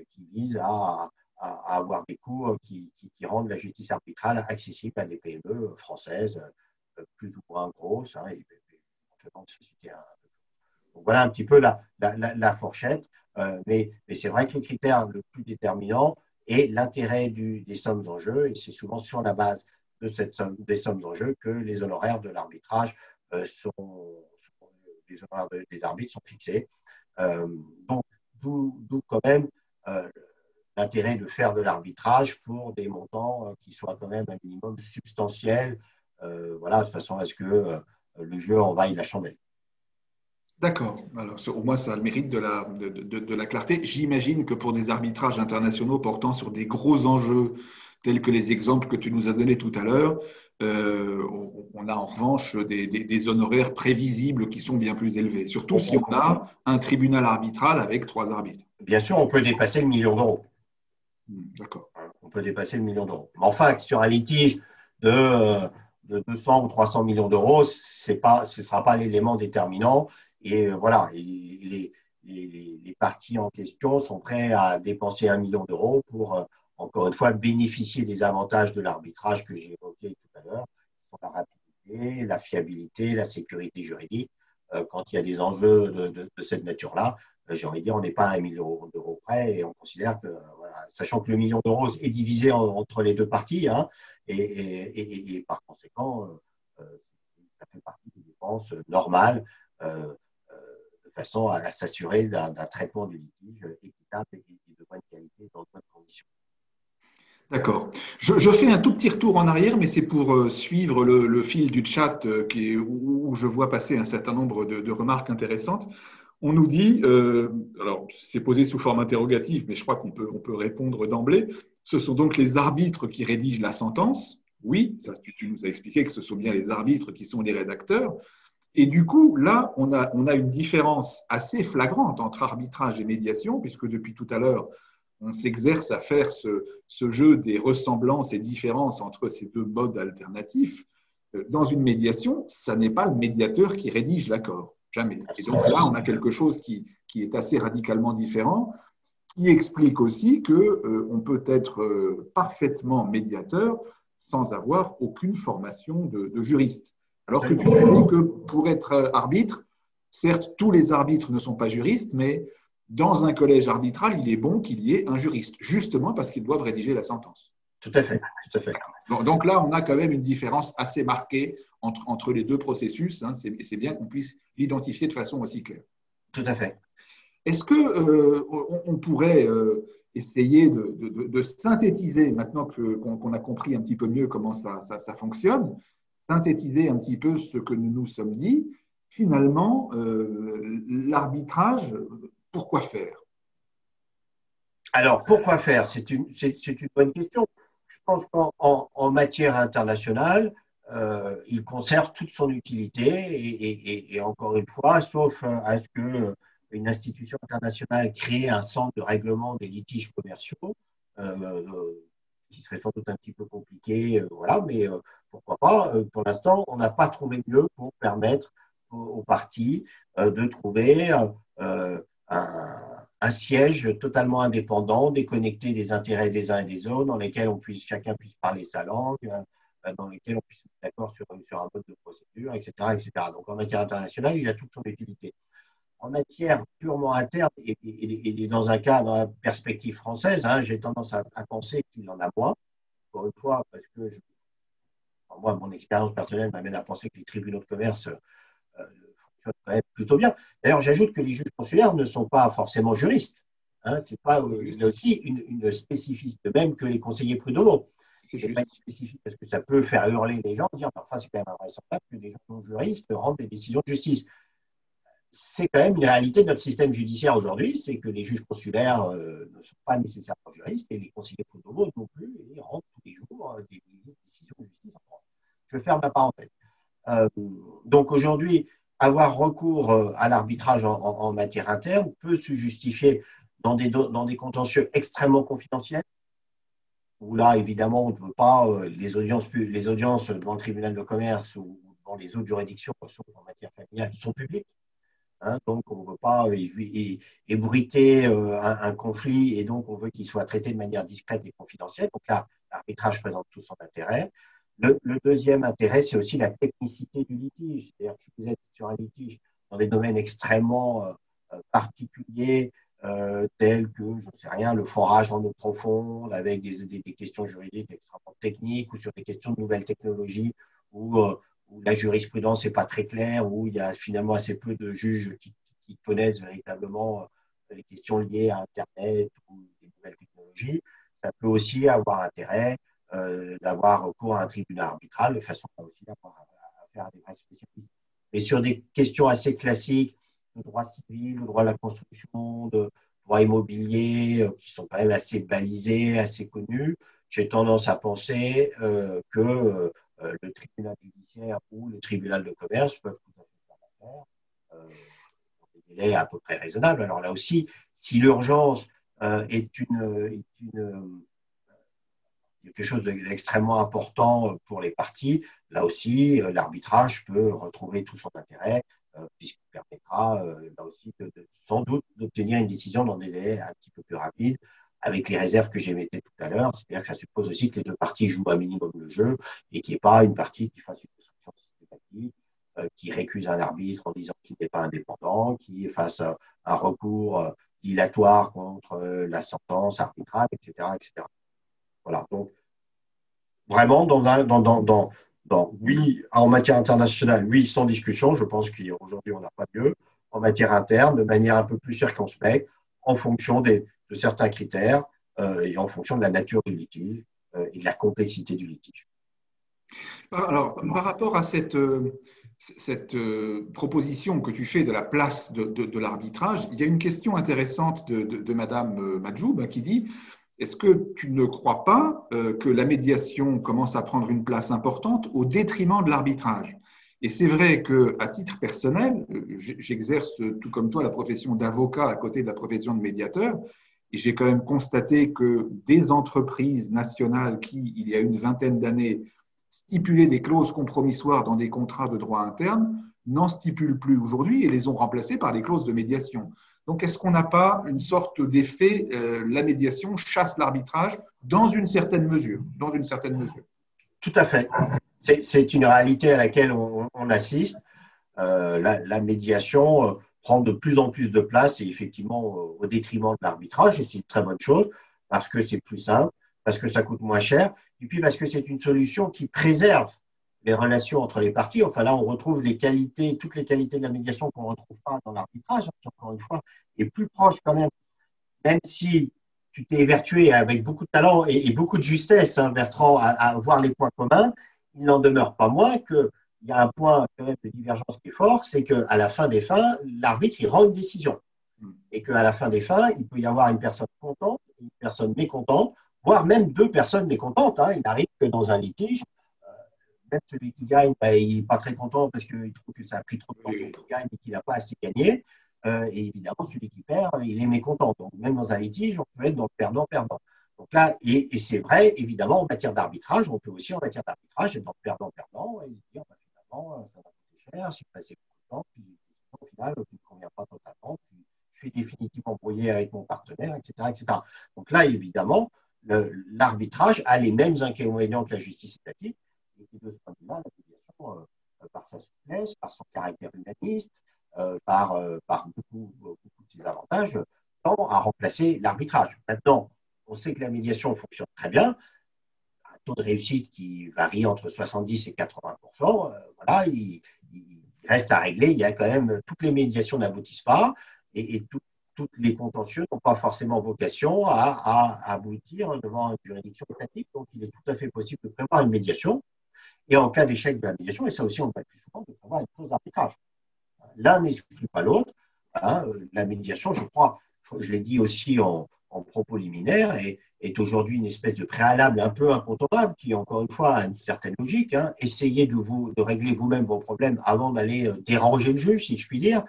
qui vise à avoir des coûts qui rendent la justice arbitrale accessible à des PME françaises, plus ou moins grosses, hein, et éventuellement de sociétés un peu. Donc voilà un petit peu la fourchette, mais c'est vrai que le critère le plus déterminant est l'intérêt des sommes en jeu, et c'est souvent sur la base de des sommes en jeu que les honoraires de l'arbitrage les honoraires des arbitres sont fixés. Donc, d'où quand même l'intérêt de faire de l'arbitrage pour des montants qui soient quand même un minimum substantiels, voilà, de façon à ce que le jeu en vaille la chandelle. D'accord. Alors, au moins, ça a le mérite de la clarté. J'imagine que pour des arbitrages internationaux portant sur des gros enjeux, tels que les exemples que tu nous as donnés tout à l'heure, on a en revanche des honoraires prévisibles qui sont bien plus élevés, surtout si on a un tribunal arbitral avec 3 arbitres. Bien sûr, on peut dépasser le million d'euros. D'accord. On peut dépasser le million d'euros. Mais enfin, sur un litige de 200 ou 300 millions d'euros, ce ne sera pas l'élément déterminant. Et voilà, les parties en question sont prêts à dépenser 1 million d'euros pour, encore une fois, bénéficier des avantages de l'arbitrage que j'ai évoqué tout à l'heure, qui sont la rapidité, la fiabilité, la sécurité juridique. Quand il y a des enjeux de cette nature-là, j'ai envie de dire, on n'est pas à 1 million d'euros près, et on considère que, voilà, sachant que le million d'euros est divisé entre les deux parties, hein, et par conséquent, ça fait partie des dépenses normales, de façon à s'assurer d'un traitement du litige équitable et de bonne qualité dans de bonnes conditions. D'accord. Je fais un tout petit retour en arrière, mais c'est pour suivre le fil du chat où je vois passer un certain nombre de remarques intéressantes. On nous dit, alors c'est posé sous forme interrogative, mais je crois qu'on peut répondre d'emblée, ce sont donc les arbitres qui rédigent la sentence. Oui, ça, tu nous as expliqué que ce sont bien les arbitres qui sont les rédacteurs. Et du coup, là, on a une différence assez flagrante entre arbitrage et médiation, puisque depuis tout à l'heure, on s'exerce à faire ce jeu des ressemblances et différences entre ces deux modes alternatifs. Dans une médiation, ça n'est pas le médiateur qui rédige l'accord, jamais. Et donc là, on a quelque chose qui est assez radicalement différent, qui explique aussi qu'on peut être parfaitement médiateur sans avoir aucune formation de juriste. Alors que tu disais que pour être arbitre, certes, tous les arbitres ne sont pas juristes, mais dans un collège arbitral, il est bon qu'il y ait un juriste, justement parce qu'ils doivent rédiger la sentence. Tout à fait, tout à fait. Donc là, on a quand même une différence assez marquée entre les deux processus. Hein. C'est bien qu'on puisse l'identifier de façon aussi claire. Tout à fait. Est-ce qu'on pourrait essayer de synthétiser, maintenant qu'on a compris un petit peu mieux comment ça fonctionne, synthétiser un petit peu ce que nous nous sommes dit? Finalement, l'arbitrage, pourquoi faire? Alors, pourquoi faire? C'est une bonne question. Je pense qu'en matière internationale, il conserve toute son utilité et encore une fois, sauf à ce que une institution internationale crée un centre de règlement des litiges commerciaux, qui serait sans doute un petit peu compliqué, voilà, mais pourquoi pas. Pour l'instant, on n'a pas trouvé mieux pour permettre aux parties de trouver un siège totalement indépendant, déconnecté des intérêts des uns et des autres, dans lesquels chacun puisse parler sa langue, dans lesquels on puisse se mettre d'accord sur un mode de procédure, etc., etc. Donc en matière internationale, il a toute son utilité. En matière purement interne, et dans un cas, dans la perspective française, hein, j'ai tendance à penser qu'il en a moins, encore une fois, parce que moi, mon expérience personnelle m'amène à penser que les tribunaux de commerce fonctionnent quand même plutôt bien. D'ailleurs, j'ajoute que les juges consulaires ne sont pas forcément juristes. Hein, c'est pas, il y a aussi une spécificité, de même que les conseillers prud'homaux. C'est pas une spécifique parce que ça peut faire hurler les gens, dire parfois c'est quand même invraisemblable que des gens non juristes rendent des décisions de justice. C'est quand même une réalité de notre système judiciaire aujourd'hui, c'est que les juges consulaires ne sont pas nécessairement juristes et les conseillers prud'homaux non plus, et rendent tous les jours des décisions de justice en France. Je ferme la parenthèse. Donc aujourd'hui, avoir recours à l'arbitrage en matière interne peut se justifier dans des contentieux extrêmement confidentiels, où là, évidemment, on ne veut pas les audiences devant le tribunal de commerce ou dans les autres juridictions, sauf en matière familiale, qui sont publiques. Hein, donc, on ne veut pas ébruiter un conflit et donc on veut qu'il soit traité de manière discrète et confidentielle. Donc là, l'arbitrage présente tout son intérêt. Le deuxième intérêt, c'est aussi la technicité du litige. C'est-à-dire que si vous êtes sur un litige dans des domaines extrêmement particuliers, tels que, je ne sais rien, le forage en eau profonde, avec des questions juridiques extrêmement techniques, ou sur des questions de nouvelles technologies, où la jurisprudence n'est pas très claire, où il y a finalement assez peu de juges qui connaissent véritablement les questions liées à Internet ou des nouvelles technologies, ça peut aussi avoir intérêt d'avoir recours à un tribunal arbitral, de façon à aussi d'avoir affaire à des vrais spécialistes. Mais sur des questions assez classiques, de droit civil, de droit de la construction, de droit immobilier, qui sont quand même assez balisés, assez connus, j'ai tendance à penser que le tribunal judiciaire ou le tribunal de commerce peuvent tout à fait faire l'affaire dans des délais à peu près raisonnables. Alors là aussi, si l'urgence est quelque chose d'extrêmement important pour les parties, là aussi, l'arbitrage peut retrouver tout son intérêt, puisqu'il permettra là aussi sans doute d'obtenir une décision dans des délais un petit peu plus rapides, avec les réserves que j'émettais tout à l'heure. C'est-à-dire que ça suppose aussi que les deux parties jouent un minimum le jeu et qu'il n'y ait pas une partie qui fasse une destruction systématique, qui récuse un arbitre en disant qu'il n'est pas indépendant, qui fasse un recours dilatoire contre la sentence arbitrale, etc., etc. Voilà. Donc, vraiment, oui, en matière internationale, oui, sans discussion, je pense qu'aujourd'hui, on n'a pas mieux. En matière interne, de manière un peu plus circonspecte, en fonction de certains critères et en fonction de la nature du litige et de la complexité du litige. Alors, par rapport à cette proposition que tu fais de la place de l'arbitrage, il y a une question intéressante de Madame Madjoub qui dit: est-ce que tu ne crois pas que la médiation commence à prendre une place importante au détriment de l'arbitrage? Et c'est vrai qu'à titre personnel, j'exerce tout comme toi la profession d'avocat à côté de la profession de médiateur, et j'ai quand même constaté que des entreprises nationales qui, il y a une vingtaine d'années, stipulaient des clauses compromissoires dans des contrats de droit interne, n'en stipulent plus aujourd'hui et les ont remplacées par des clauses de médiation. Donc, est-ce qu'on n'a pas une sorte d'effet, la médiation chasse l'arbitrage dans une certaine mesure, Tout à fait. C'est une réalité à laquelle on assiste. La médiation prend de plus en plus de place et effectivement au détriment de l'arbitrage, et c'est une très bonne chose parce que c'est plus simple, parce que ça coûte moins cher, et puis parce que c'est une solution qui préserve les relations entre les parties. Enfin, là, on retrouve les qualités, toutes les qualités de la médiation qu'on ne retrouve pas dans l'arbitrage, hein, encore une fois, et plus proche quand même si tu t'es évertué avec beaucoup de talent et beaucoup de justesse, hein, Bertrand, à voir les points communs, il n'en demeure pas moins qu'il y a un point quand même de divergence qui est fort, c'est qu'à la fin des fins, l'arbitre, il rend une décision. Et qu'à la fin des fins, il peut y avoir une personne contente et une personne mécontente, voire même deux personnes mécontentes. Hein. Il arrive que dans un litige, même celui qui gagne, ben, il n'est pas très content parce qu'il trouve que ça a pris trop de temps pour qu'il gagne et qu'il n'a pas assez gagné. Et évidemment, celui qui perd, il est mécontent. Donc, même dans un litige, on peut être dans le perdant-perdant. Donc là, et c'est vrai, évidemment, en matière d'arbitrage, on peut aussi en matière d'arbitrage être dans le perdant-perdant et dire, ben, finalement, ça va coûter cher, j'ai passé beaucoup de temps, puis au final, tu ne me conviens pas totalement, puis je suis définitivement brouillé avec mon partenaire, etc., etc. Donc là, évidemment, l'arbitrage a les mêmes inconvénients que la justice étatique. Et de ce point de vue-là, la médiation, par sa souplesse, par son caractère humaniste, par beaucoup de ses avantages, tend à remplacer l'arbitrage. Maintenant, on sait que la médiation fonctionne très bien, un taux de réussite qui varie entre 70 et 80%. Voilà, il reste à régler. Il y a quand même, toutes les médiations n'aboutissent pas et toutes les contentieux n'ont pas forcément vocation à aboutir devant une juridiction étatique. Donc, il est tout à fait possible de prévoir une médiation. Et en cas d'échec de la médiation, et ça aussi on le voit plus souvent, de prévoir une clause d'arbitrage. L'un n'exclut pas l'autre. Hein, la médiation, je crois, je l'ai dit aussi en propos liminaire, est aujourd'hui une espèce de préalable un peu incontournable qui, encore une fois, a une certaine logique. Hein. Essayez de régler vous-même vos problèmes avant d'aller déranger le juge, si je puis dire.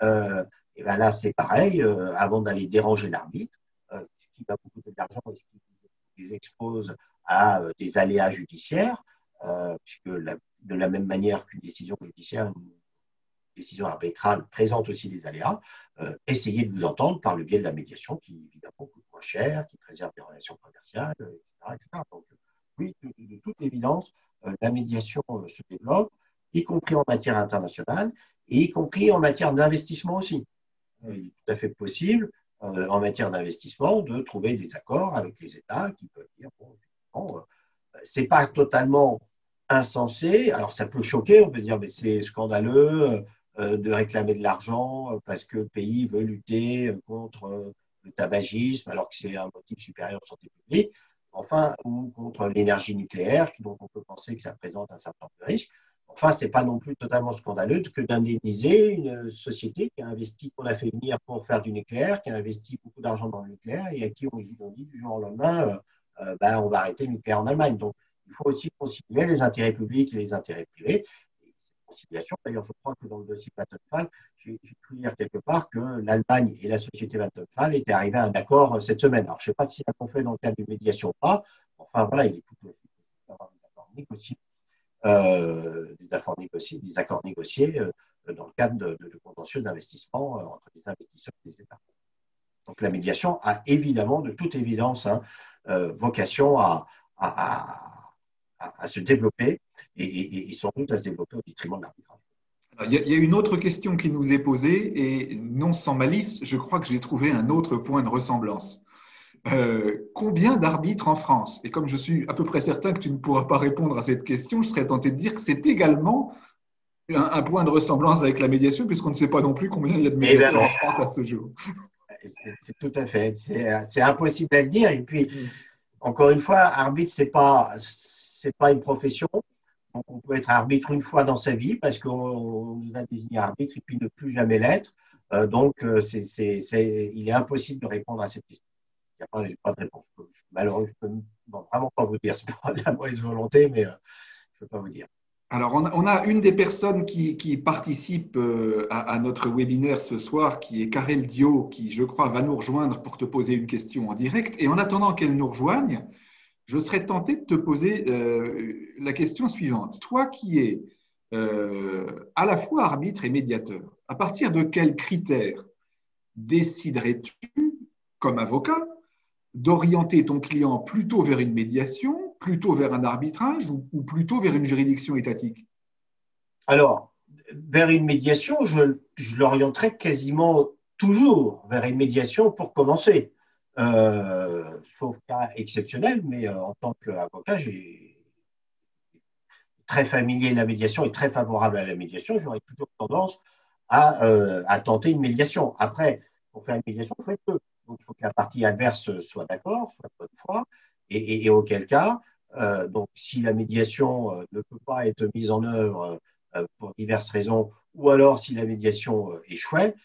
Et bien là, c'est pareil, avant d'aller déranger l'arbitre, ce qui va vous coûter de l'argent et ce qui vous expose à des aléas judiciaires. Puisque de la même manière qu'une décision judiciaire, une décision arbitrale présente aussi des aléas, essayez de vous entendre par le biais de la médiation qui, évidemment, coûte moins cher, qui préserve les relations commerciales, etc. etc. Donc, oui, de toute évidence, la médiation se développe, y compris en matière internationale et y compris en matière d'investissement aussi. Il est tout à fait possible, en matière d'investissement, de trouver des accords avec les États qui peuvent dire, bon, c'est pas totalement insensé. Alors, ça peut choquer, on peut se dire, mais c'est scandaleux de réclamer de l'argent parce que le pays veut lutter contre le tabagisme, alors que c'est un motif supérieur de santé publique, enfin, ou contre l'énergie nucléaire, donc on peut penser que ça présente un certain nombre de risques. Enfin, ce n'est pas non plus totalement scandaleux que d'indemniser une société qui a investi, qu'on a fait venir pour faire du nucléaire, qui a investi beaucoup d'argent dans le nucléaire et à qui on dit du jour au lendemain, ben, on va arrêter le nucléaire en Allemagne. Donc, il faut aussi concilier les intérêts publics et les intérêts privés. Et cette conciliation, d'ailleurs, je crois que dans le dossier Vattenfall, j'ai cru lire quelque part que l'Allemagne et la société Vattenfall étaient arrivés à un accord cette semaine. Alors, je ne sais pas si ça qu'on fait dans le cadre d'une médiation ou pas. Enfin, voilà, il est tout possible d'avoir des accords négociés, des accords négociés dans le cadre de contentieux d'investissement entre les investisseurs et les États. Donc, la médiation a évidemment, de toute évidence, hein, vocation à se développer et sans doute à se développer au détriment de l'arbitrage. Il y a une autre question qui nous est posée et non sans malice, je crois que j'ai trouvé un autre point de ressemblance. Combien d'arbitres en France? Et comme je suis à peu près certain que tu ne pourras pas répondre à cette question, je serais tenté de dire que c'est également un point de ressemblance avec la médiation, puisqu'on ne sait pas non plus combien il y a de médiateurs en France à ce jour. C'est tout à fait. C'est impossible à le dire. Et puis, encore une fois, arbitre, c'est pas une profession. Donc, on peut être arbitre une fois dans sa vie parce qu'on nous a désigné arbitre et puis ne plus jamais l'être. Donc, il est impossible de répondre à cette question. Il n'y a pas de réponse. Malheureusement, je ne peux vraiment pas vous dire. Ce n'est pas de la mauvaise volonté, mais je ne peux pas vous dire. Alors, on a une des personnes qui participe à notre webinaire ce soir, qui est Karel Dio, qui, je crois, va nous rejoindre pour te poser une question en direct. Et en attendant qu'elle nous rejoigne, je serais tenté de te poser la question suivante. Toi qui es à la fois arbitre et médiateur, à partir de quels critères déciderais-tu, comme avocat, d'orienter ton client plutôt vers une médiation, plutôt vers un arbitrage ou plutôt vers une juridiction étatique? Alors, vers une médiation, je l'orienterai quasiment toujours vers une médiation pour commencer. sauf cas exceptionnel, mais en tant qu'avocat, j'ai très familier de la médiation et très favorable à la médiation, j'aurais toujours tendance à tenter une médiation. Après, pour faire une médiation, il faut être deux. Donc, il faut que la partie adverse soit d'accord, soit de bonne foi, et auquel cas, donc, si la médiation ne peut pas être mise en œuvre pour diverses raisons, ou alors si la médiation échouait,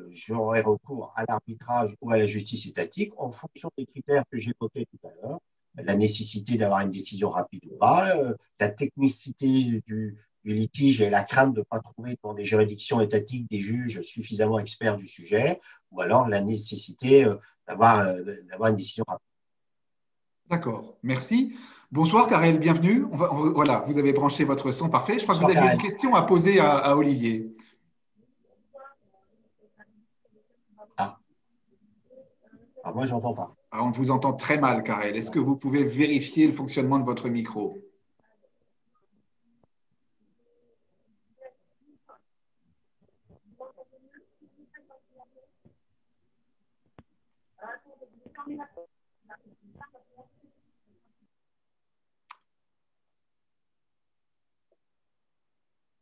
j'aurais recours à l'arbitrage ou à la justice étatique en fonction des critères que j'évoquais tout à l'heure, la nécessité d'avoir une décision rapide ou pas, la technicité du litige et la crainte de ne pas trouver dans des juridictions étatiques des juges suffisamment experts du sujet, ou alors la nécessité d'avoir une décision rapide. D'accord, merci. Bonsoir Karel, bienvenue. Voilà, vous avez branché votre son, parfait. Je crois que vous aviez une question à poser à Olivier. Moi, je n'entends pas. On vous entend très mal, Karel. Est-ce que vous pouvez vérifier le fonctionnement de votre micro?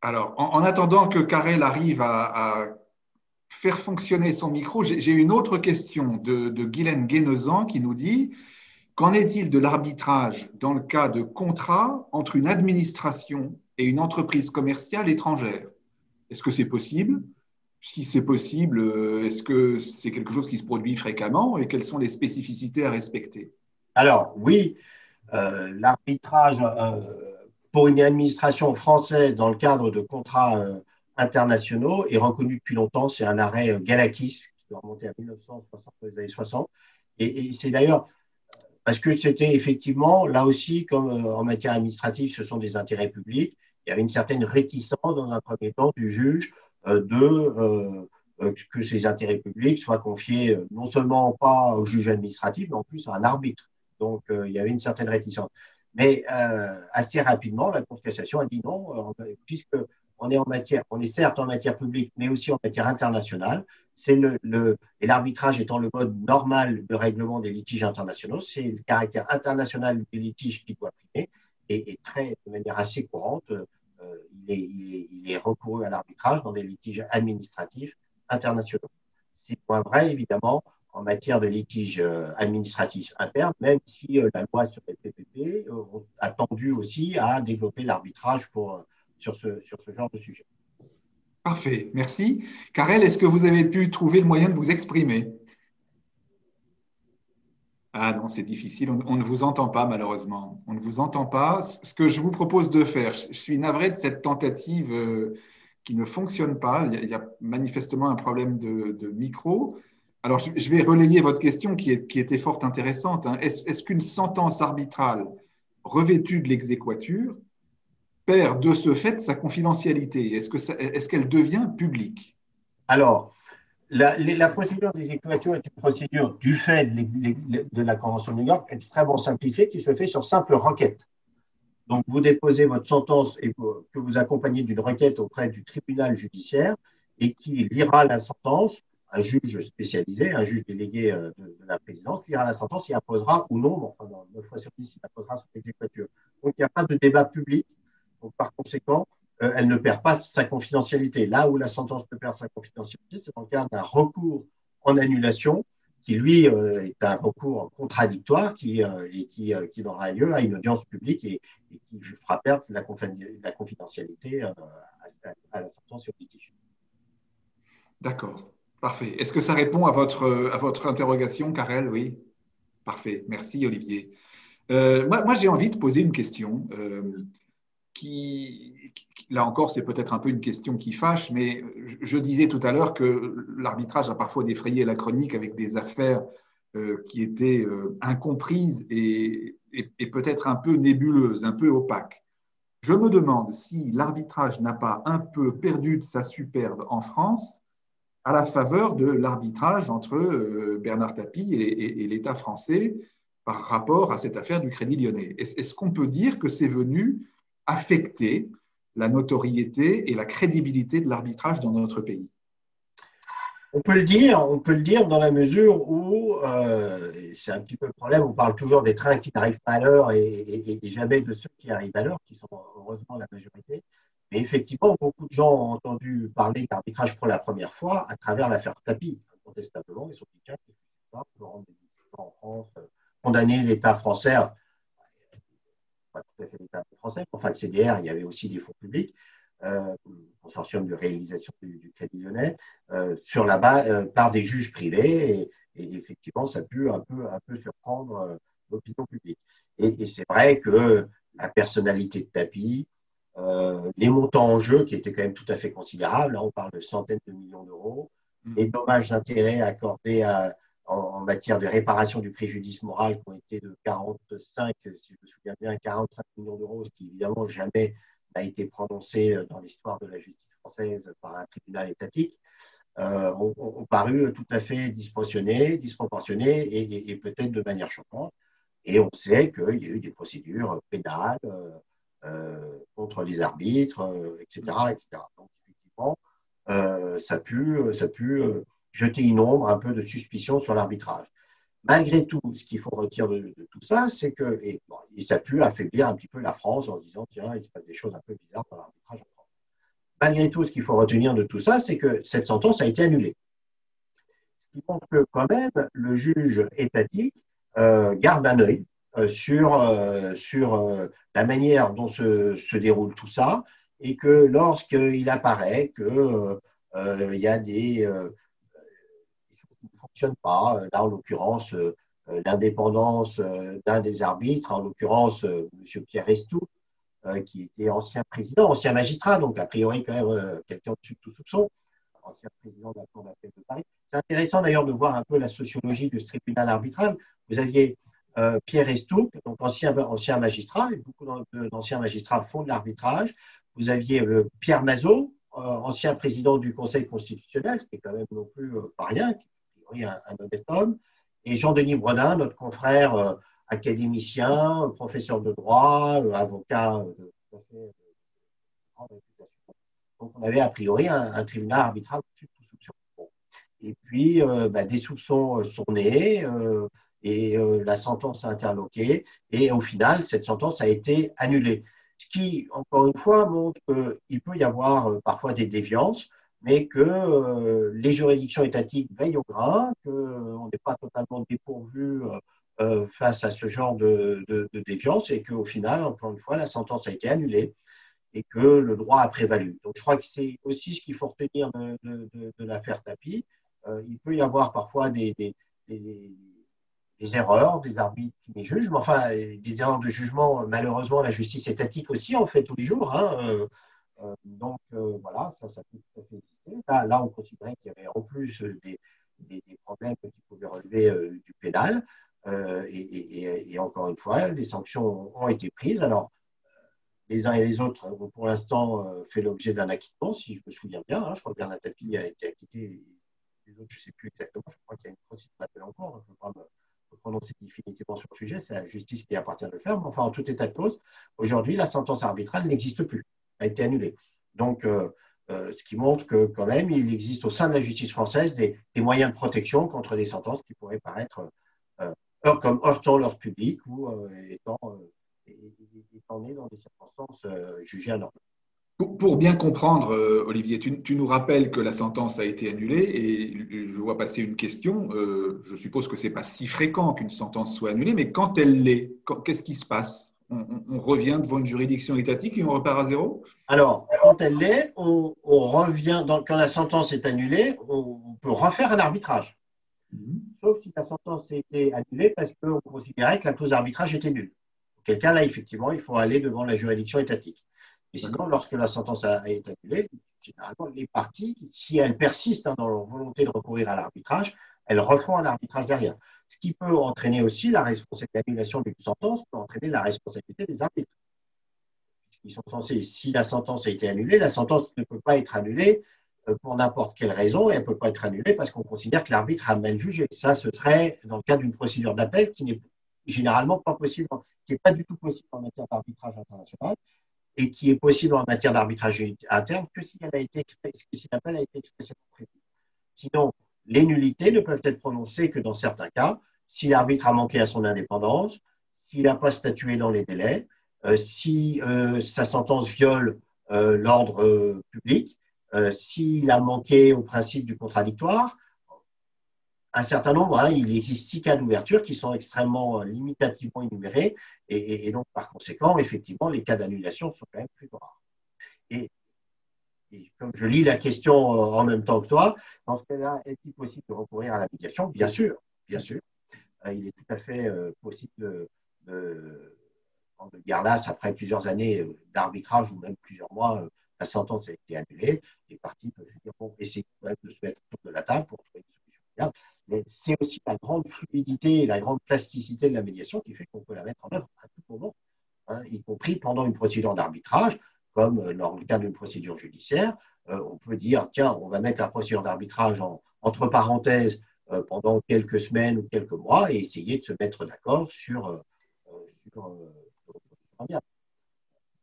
Alors, en attendant que Karel arrive à faire fonctionner son micro, j'ai une autre question de Guylaine Guénezan qui nous dit: qu'en est-il de l'arbitrage dans le cas de contrats entre une administration et une entreprise commerciale étrangère? Est-ce que c'est possible? Si c'est possible, est-ce que c'est quelque chose qui se produit fréquemment et quelles sont les spécificités à respecter? Alors, oui, l'arbitrage pour une administration française dans le cadre de contrats internationaux est reconnu depuis longtemps. C'est un arrêt Galakis qui doit remonter à 1960, les années 60. Et c'est d'ailleurs parce que c'était effectivement, là aussi, comme en matière administrative, ce sont des intérêts publics, il y avait une certaine réticence dans un premier temps du juge que ces intérêts publics soient confiés non seulement pas au juge administratif, mais en plus à un arbitre. Donc, il y avait une certaine réticence. Mais assez rapidement, la Cour de cassation a dit non, puisque on est certes en matière publique, mais aussi en matière internationale. Et l'arbitrage étant le mode normal de règlement des litiges internationaux, c'est le caractère international du litige qui doit primer. Et de manière assez courante, il est recouru à l'arbitrage dans des litiges administratifs internationaux. C'est point vrai, évidemment, en matière de litiges administratifs internes, même si la loi sur les PPP a tendu aussi à développer l'arbitrage sur ce genre de sujet. Parfait, merci. Karel, est-ce que vous avez pu trouver le moyen de vous exprimer? Ah non, c'est difficile, on ne vous entend pas malheureusement. On ne vous entend pas. Ce que je vous propose de faire, je suis navré de cette tentative qui ne fonctionne pas. Il y a manifestement un problème de micro. Alors, je vais relayer votre question qui était fort intéressante. Est-ce qu'une sentence arbitrale revêtue de l'exéquatur perd de ce fait sa confidentialité? Est-ce qu'elle devient publique? Alors, la procédure d'exéquatur est une procédure du fait de la Convention de New York extrêmement simplifiée qui se fait sur simple requête. Donc, vous déposez votre sentence et que vous accompagnez d'une requête auprès du tribunal judiciaire et qui lira la sentence, un juge spécialisé, un juge délégué de la présidence, lira la sentence et imposera ou non, enfin, dans 9 fois sur 10, il imposera cette exéquatur. Donc, il n'y a pas de débat public. Donc, par conséquent, elle ne perd pas sa confidentialité. Là où la sentence peut perdre sa confidentialité, c'est dans le cadre d'un recours en annulation qui, lui, est un recours contradictoire qui donnera lieu à une audience publique et qui fera perdre la confidentialité à la sentence sur litige. D'accord, parfait. Est-ce que ça répond à votre interrogation, Karel? Oui, parfait. Merci, Olivier. Moi j'ai envie de poser une question là encore, c'est peut-être un peu une question qui fâche, mais je disais tout à l'heure que l'arbitrage a parfois défrayé la chronique avec des affaires qui étaient incomprises et peut-être un peu nébuleuses, un peu opaques. Je me demande si l'arbitrage n'a pas un peu perdu de sa superbe en France à la faveur de l'arbitrage entre Bernard Tapie et l'État français par rapport à cette affaire du Crédit Lyonnais. Est-ce qu'on peut dire que c'est venu affecter la notoriété et la crédibilité de l'arbitrage dans notre pays? on peut le dire dans la mesure où, c'est un petit peu le problème, on parle toujours des trains qui n'arrivent pas à l'heure et jamais de ceux qui arrivent à l'heure, qui sont heureusement la majorité. Mais effectivement, beaucoup de gens ont entendu parler d'arbitrage pour la première fois à travers l'affaire Tapie. Incontestablement, ils sont dit, tiens, qu'est-ce qui se passe, Laurent Gbagbo en France, condamner l'État français, pas tout à fait l'État français, enfin le CDR, il y avait aussi des fonds publics, consortium de réalisation du Crédit Lyonnais, sur la base, par des juges privés, et effectivement, ça a pu un peu surprendre l'opinion publique. Et c'est vrai que la personnalité de Tapie, les montants en jeu qui étaient quand même tout à fait considérables, là on parle de centaines de millions d'euros, les dommages d'intérêt accordés en matière de réparation du préjudice moral qui ont été de 45, si je me souviens bien, 45 millions d'euros, ce qui évidemment jamais n'a été prononcé dans l'histoire de la justice française par un tribunal étatique, ont paru tout à fait disproportionnés et peut-être de manière choquante. Et on sait qu'il y a eu des procédures pénales contre les arbitres, etc., etc. Donc, effectivement, ça a pu jeter une ombre, un peu de suspicion sur l'arbitrage. Malgré tout, ce qu'il faut retirer de tout ça, c'est que ça a pu affaiblir un petit peu la France en disant, tiens, il se passe des choses un peu bizarres dans l'arbitrage en France. Malgré tout, ce qu'il faut retenir de tout ça, c'est que cette sentence a été annulée. Ce qui montre que quand même, le juge étatique garde un œil sur la manière dont se déroule tout ça, et que lorsqu'il apparaît que il y a des qui ne fonctionnent pas, là en l'occurrence l'indépendance d'un des arbitres, en l'occurrence M. Pierre Estou, qui était ancien président, ancien magistrat, donc a priori quand même quelqu'un au-dessus de tout soupçon, ancien président de la Cour d'appel de Paris. C'est intéressant d'ailleurs de voir un peu la sociologie de ce tribunal arbitral. Vous aviez Pierre Estou, donc ancien magistrat, et beaucoup d'anciens magistrats font de l'arbitrage. Vous aviez Pierre Mazot, ancien président du Conseil constitutionnel, ce qui est quand même non plus pas rien, qui est un honnête homme, et Jean-Denis Bredin, notre confrère académicien, professeur de droit, avocat de grande réputation. Donc, on avait a priori un tribunal arbitral au-dessus de tout soupçon. Bon. Et puis, des soupçons sont nés et la sentence a interloqué. Et au final, cette sentence a été annulée. Ce qui, encore une fois, montre qu'il peut y avoir parfois des déviances, mais que les juridictions étatiques veillent au grain, qu'on n'est pas totalement dépourvu face à ce genre de déviance et qu'au final, encore une fois, la sentence a été annulée et que le droit a prévalu. Donc, je crois que c'est aussi ce qu'il faut retenir de l'affaire Tapie. Il peut y avoir parfois des erreurs, des arbitres, des juges, mais enfin, des erreurs de jugement. Malheureusement, la justice étatique aussi en fait tous les jours. Hein. Donc, voilà, ça peut tout à fait exister. Là, on considérait qu'il y avait en plus des problèmes qui pouvaient relever du pénal. Et encore une fois, les sanctions ont été prises. Alors, les uns et les autres ont pour l'instant fait l'objet d'un acquittement, si je me souviens bien. Hein. Je crois que Bernard Tapie a été acquitté. Les autres, je ne sais plus exactement. Je crois qu'il y a une procédure d'appel en cours. Je ne peux pas me prononcer définitivement sur le sujet. C'est la justice qui appartient de le faire. Mais enfin, en tout état de cause, aujourd'hui, la sentence arbitrale n'existe plus. A été annulée. Donc, ce qui montre que quand même, il existe au sein de la justice française des moyens de protection contre des sentences qui pourraient paraître comme heurtant l'ordre public ou étant né dans des circonstances jugées anormales. Pour bien comprendre, Olivier, tu nous rappelles que la sentence a été annulée et je vois passer une question. Je suppose que ce n'est pas si fréquent qu'une sentence soit annulée, mais quand elle l'est, qu'est-ce qui se passe? On revient devant une juridiction étatique et on repart à zéro? Alors, quand elle l'est, on revient, quand la sentence est annulée, on peut refaire un arbitrage. Sauf si la sentence a été annulée parce qu'on considérait que la clause d'arbitrage était nulle. Auquel cas, là, effectivement, il faut aller devant la juridiction étatique. Et sinon, lorsque la sentence a été annulée, généralement, les parties, si elles persistent dans leur volonté de recourir à l'arbitrage, elles refont un arbitrage derrière. Ce qui peut entraîner aussi la responsabilité, l'annulation d'une sentence peut entraîner la responsabilité des arbitres. Ils sont censés, si la sentence a été annulée, la sentence ne peut pas être annulée pour n'importe quelle raison et elle ne peut pas être annulée parce qu'on considère que l'arbitre a mal jugé. Ça, ce serait dans le cadre d'une procédure d'appel qui n'est généralement pas possible, qui n'est pas du tout possible en matière d'arbitrage international et qui est possible en matière d'arbitrage interne que si l'appel a été expressément prévu. Sinon, les nullités ne peuvent être prononcées que dans certains cas, si l'arbitre a manqué à son indépendance, s'il n'a pas statué dans les délais, si sa sentence viole l'ordre public, s'il a manqué au principe du contradictoire. Un certain nombre, il existe 6 cas d'ouverture qui sont extrêmement limitativement énumérés et donc par conséquent, effectivement, les cas d'annulation sont quand même plus rares. Et comme je lis la question en même temps que toi, dans ce cas-là, est-il possible de recourir à la médiation? Bien sûr, bien sûr. Il est tout à fait possible quand le Garlas, après plusieurs années d'arbitrage ou même plusieurs mois, la sentence a été annulée. Les parties peuvent se dire, bon, essayez quand même de se mettre autour de la table pour trouver une solution viable. Mais c'est aussi la grande fluidité et la grande plasticité de la médiation qui fait qu'on peut la mettre en œuvre à tout moment, y compris pendant une procédure d'arbitrage, comme dans le cas d'une procédure judiciaire. On peut dire, tiens, on va mettre la procédure d'arbitrage entre parenthèses pendant quelques semaines ou quelques mois et essayer de se mettre d'accord sur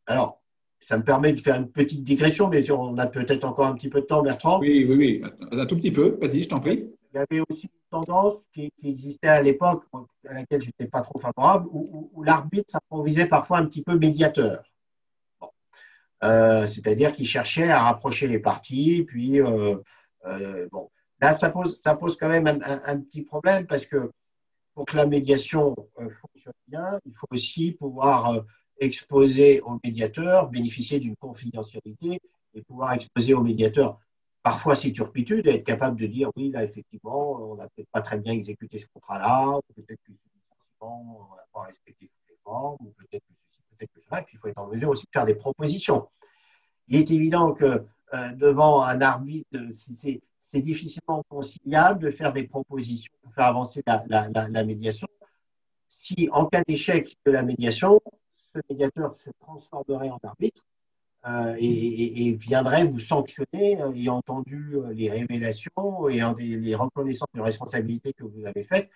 alors, ça me permet de faire une petite digression, mais on a peut-être encore un petit peu de temps, Bertrand. Oui, un tout petit peu. Vas-y, je t'en prie. Il y avait aussi une tendance qui existait à l'époque, à laquelle je n'étais pas trop favorable, où l'arbitre s'improvisait parfois un petit peu médiateur. Bon. C'est-à-dire qu'il cherchait à rapprocher les parties, puis bon. Là, ça pose quand même un petit problème parce que pour que la médiation fonctionne bien, il faut aussi pouvoir exposer au médiateur, bénéficier d'une confidentialité et pouvoir exposer au médiateur parfois ses turpitudes et être capable de dire oui, là, effectivement, on n'a peut-être pas très bien exécuté ce contrat-là, ou peut-être que on n'a pas respecté toutes les formes, ou peut-être que ceci, peut-être que cela, et puis il faut être en mesure aussi de faire des propositions. Il est évident que devant un arbitre, c'est difficilement conciliable de faire des propositions pour faire avancer la médiation. Si, en cas d'échec de la médiation, ce médiateur se transformerait en arbitre et viendrait vous sanctionner ayant entendu les révélations et les reconnaissances de responsabilité que vous avez faites,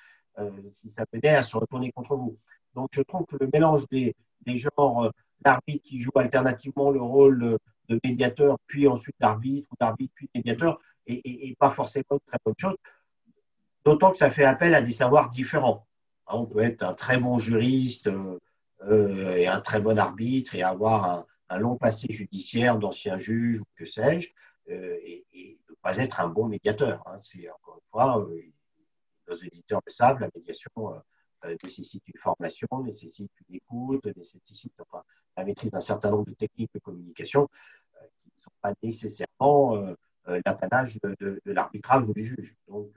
si ça venait à se retourner contre vous. Donc, je trouve que le mélange des genres d'arbitre qui joue alternativement le rôle de médiateur, puis ensuite d'arbitre, ou d'arbitre, puis médiateur, et pas forcément une très bonne chose, d'autant que ça fait appel à des savoirs différents. On peut être un très bon juriste et un très bon arbitre et avoir un long passé judiciaire d'ancien juge ou que sais-je, et ne pas être un bon médiateur. C'est, encore une fois, nos éditeurs le savent, la médiation nécessite une formation, nécessite une écoute, nécessite la maîtrise d'un certain nombre de techniques de communication qui ne sont pas nécessairement l'apanage de l'arbitrage ou du juge. Donc,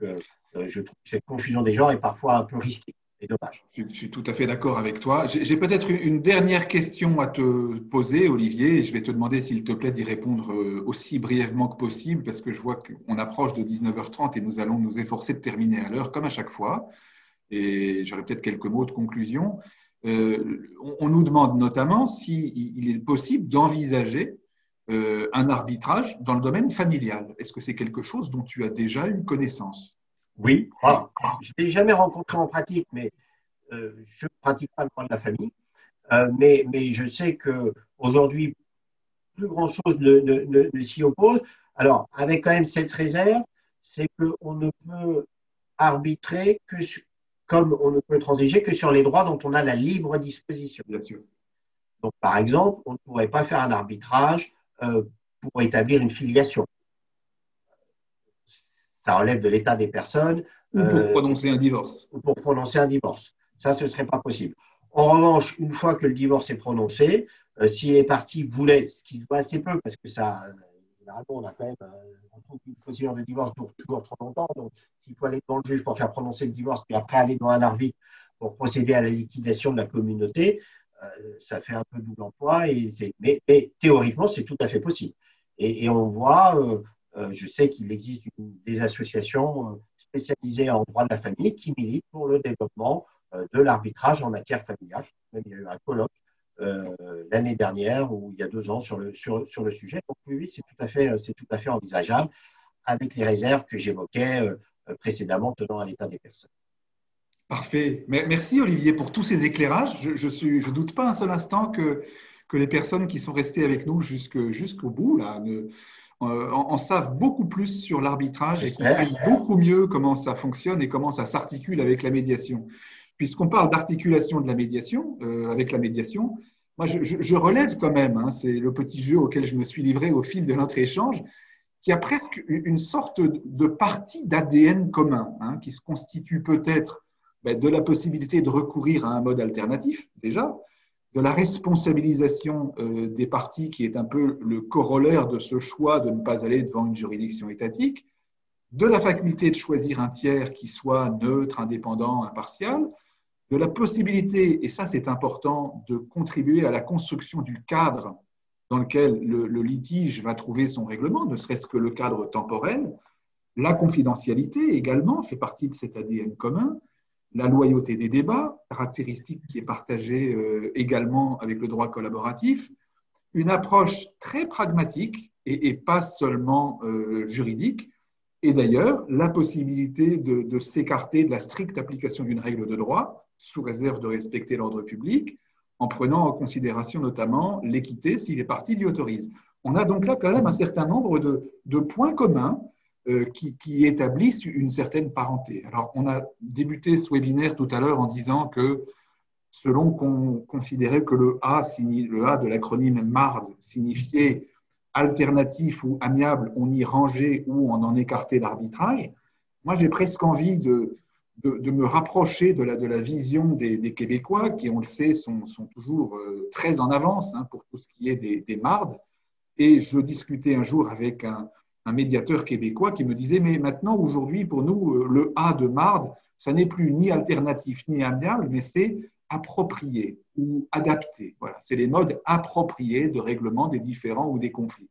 je trouve que cette confusion des genres est parfois un peu risquée. C'est dommage. Je suis tout à fait d'accord avec toi. J'ai peut-être une dernière question à te poser, Olivier, et je vais te demander, s'il te plaît, d'y répondre aussi brièvement que possible, parce que je vois qu'on approche de 19h30 et nous allons nous efforcer de terminer à l'heure, comme à chaque fois. Et j'aurais peut-être quelques mots de conclusion. On nous demande notamment s'il est possible d'envisager un arbitrage dans le domaine familial. Est-ce que c'est quelque chose dont tu as déjà eu connaissance? Oui, je ne l'ai jamais rencontré en pratique, mais je ne pratique pas le droit de la famille. Mais je sais qu'aujourd'hui, plus grand-chose ne s'y oppose. Alors, avec quand même cette réserve, c'est qu'on ne peut arbitrer comme on ne peut transiger que sur les droits dont on a la libre disposition. Bien sûr. Donc, par exemple, on ne pourrait pas faire un arbitrage pour établir une filiation. Ça relève de l'état des personnes. Ou pour prononcer un divorce. Ou pour prononcer un divorce. Ça, ce ne serait pas possible. En revanche, une fois que le divorce est prononcé, si les parties voulaient, ce qui se voit assez peu, parce que ça, généralement, on a quand même, on trouve qu'une procédure de divorce dure toujours trop longtemps. Donc, s'il faut aller devant le juge pour faire prononcer le divorce, puis après aller devant un arbitre pour procéder à la liquidation de la communauté, ça fait un peu double emploi. Mais théoriquement, c'est tout à fait possible. Et on voit. Je sais qu'il existe des associations spécialisées en droit de la famille qui militent pour le développement de l'arbitrage en matière familiale. Même il y a eu un colloque l'année dernière ou il y a 2 ans sur le sujet. Donc oui, c'est tout à fait envisageable avec les réserves que j'évoquais précédemment tenant à l'état des personnes. Parfait. Merci Olivier pour tous ces éclairages. Je doute pas un seul instant que les personnes qui sont restées avec nous jusqu'au bout là, en savent beaucoup plus sur l'arbitrage et comprennent beaucoup mieux comment ça fonctionne et comment ça s'articule avec la médiation. Puisqu'on parle d'articulation de la médiation, avec la médiation, moi je relève quand même, hein, c'est le petit jeu auquel je me suis livré au fil de notre échange, qu'il y a presque une sorte de partie d'ADN commun, hein, qui se constitue peut-être de la possibilité de recourir à un mode alternatif, déjà, de la responsabilisation des parties, qui est un peu le corollaire de ce choix de ne pas aller devant une juridiction étatique, de la faculté de choisir un tiers qui soit neutre, indépendant, impartial, de la possibilité, et ça c'est important, de contribuer à la construction du cadre dans lequel le litige va trouver son règlement, ne serait-ce que le cadre temporel. La confidentialité également fait partie de cet ADN commun. La loyauté des débats, caractéristique qui est partagée également avec le droit collaboratif. Une approche très pragmatique et pas seulement juridique. Et d'ailleurs, la possibilité de s'écarter de la stricte application d'une règle de droit, sous réserve de respecter l'ordre public, en prenant en considération notamment l'équité si les parties l'y autorisent. On a donc là quand même un certain nombre de points communs qui établissent une certaine parenté. Alors, on a débuté ce webinaire tout à l'heure en disant que selon qu'on considérait que le A de l'acronyme MARD signifiait alternatif ou amiable, on y rangeait ou on en écartait l'arbitrage. Moi, j'ai presque envie de me rapprocher de la vision des Québécois qui, on le sait, sont toujours très en avance, hein, pour tout ce qui est des MARD. Et je discutais un jour avec un médiateur québécois qui me disait « Mais maintenant, aujourd'hui, pour nous, le A de MARD, ça n'est plus ni alternatif ni amiable, mais c'est approprié ou adapté. » Voilà, c'est les modes appropriés de règlement des différends ou des conflits.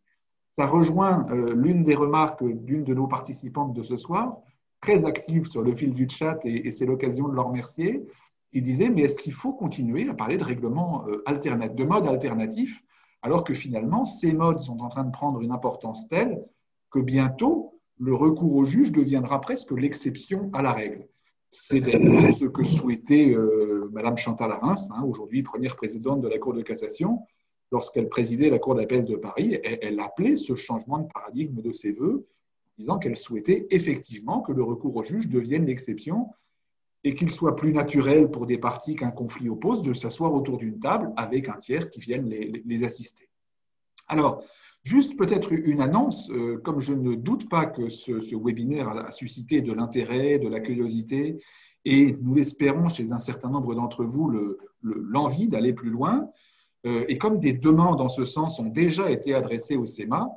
Ça rejoint l'une des remarques d'une de nos participantes de ce soir, très active sur le fil du chat, et c'est l'occasion de leur remercier. Il disait « Mais est-ce qu'il faut continuer à parler de règlement alternatif, de mode alternatif, alors que finalement, ces modes sont en train de prendre une importance telle que bientôt, le recours au juge deviendra presque l'exception à la règle. » C'est d'ailleurs ce que souhaitait Madame Chantal Arens, hein, aujourd'hui première présidente de la Cour de cassation, lorsqu'elle présidait la Cour d'appel de Paris. Elle appelait ce changement de paradigme de ses voeux, disant qu'elle souhaitait effectivement que le recours au juge devienne l'exception et qu'il soit plus naturel pour des parties qu'un conflit oppose de s'asseoir autour d'une table avec un tiers qui vienne les assister. Alors, juste peut-être une annonce, comme je ne doute pas que ce webinaire a suscité de l'intérêt, de la curiosité, et nous l'espérons chez un certain nombre d'entre vous l'envie d'aller plus loin, et comme des demandes en ce sens ont déjà été adressées au CEMA,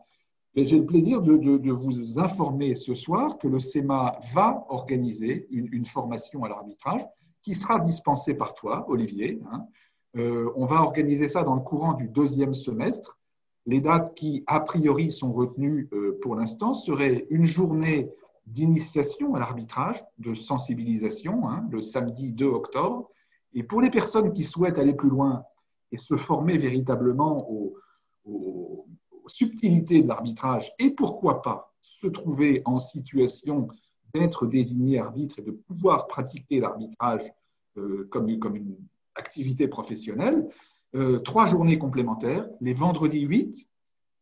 j'ai le plaisir de vous informer ce soir que le CEMA va organiser une formation à l'arbitrage qui sera dispensée par toi, Olivier. Hein. On va organiser ça dans le courant du 2e semestre. Les dates qui, a priori, sont retenues pour l'instant seraient une journée d'initiation à l'arbitrage, de sensibilisation, hein, le samedi 2 octobre. Et pour les personnes qui souhaitent aller plus loin et se former véritablement aux subtilités de l'arbitrage et pourquoi pas se trouver en situation d'être désigné arbitre et de pouvoir pratiquer l'arbitrage comme une activité professionnelle, 3 journées complémentaires, les vendredis 8,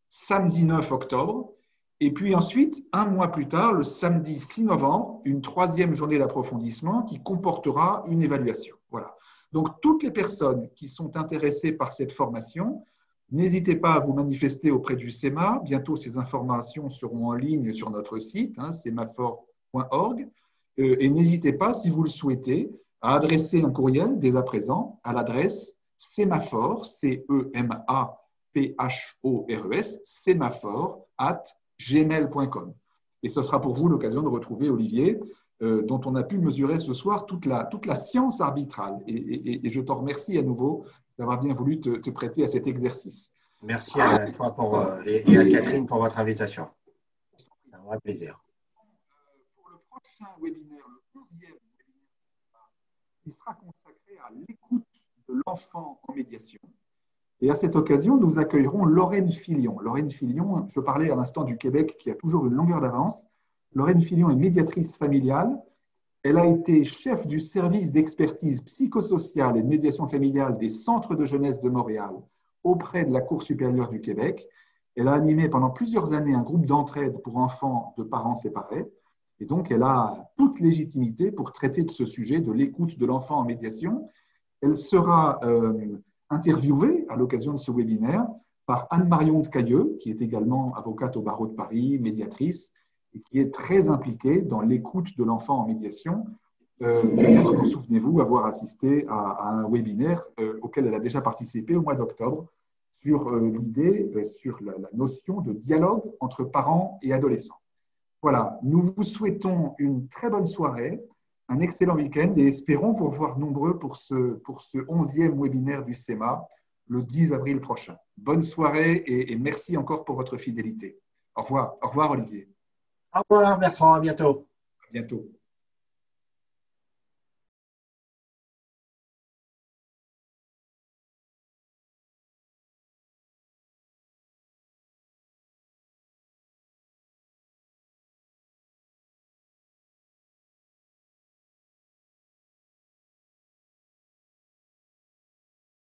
samedi 9 octobre, et puis ensuite, un mois plus tard, le samedi 6 novembre, une 3e journée d'approfondissement qui comportera une évaluation. Voilà. Donc, toutes les personnes qui sont intéressées par cette formation, n'hésitez pas à vous manifester auprès du CEMA. Bientôt, ces informations seront en ligne sur notre site, hein, cemafor.org. Et n'hésitez pas, si vous le souhaitez, à adresser un courriel dès à présent à l'adresse Semaphore, C-E-M-A-P-H-O-R-E-S, semaphore@gmail.com. Et ce sera pour vous l'occasion de retrouver Olivier, dont on a pu mesurer ce soir toute la science arbitrale. Et je t'en remercie à nouveau d'avoir bien voulu te prêter à cet exercice. Merci à toi et à Catherine pour votre invitation. C'est un vrai plaisir. Pour le prochain webinaire, le 11e webinaire, il sera consacré à l'écoute de l'enfant en médiation. Et à cette occasion, nous accueillerons Lorraine Filion. Lorraine Filion, je parlais à l'instant du Québec qui a toujours une longueur d'avance. Lorraine Filion est médiatrice familiale. Elle a été chef du service d'expertise psychosociale et de médiation familiale des centres de jeunesse de Montréal auprès de la Cour supérieure du Québec. Elle a animé pendant plusieurs années un groupe d'entraide pour enfants de parents séparés. Et donc, elle a toute légitimité pour traiter de ce sujet, de l'écoute de l'enfant en médiation. Elle sera interviewée à l'occasion de ce webinaire par Anne-Marion de Cailleux, qui est également avocate au barreau de Paris, médiatrice, et qui est très impliquée dans l'écoute de l'enfant en médiation. Peut-être vous souvenez-vous avoir assisté à un webinaire auquel elle a déjà participé au mois d'octobre sur l'idée, sur la notion de dialogue entre parents et adolescents. Voilà, nous vous souhaitons une très bonne soirée, un excellent week-end et espérons vous revoir nombreux pour ce 11e webinaire du CEMA le 10 avril prochain. Bonne soirée et merci encore pour votre fidélité. Au revoir, Olivier. Au revoir Bertrand, à bientôt. À bientôt.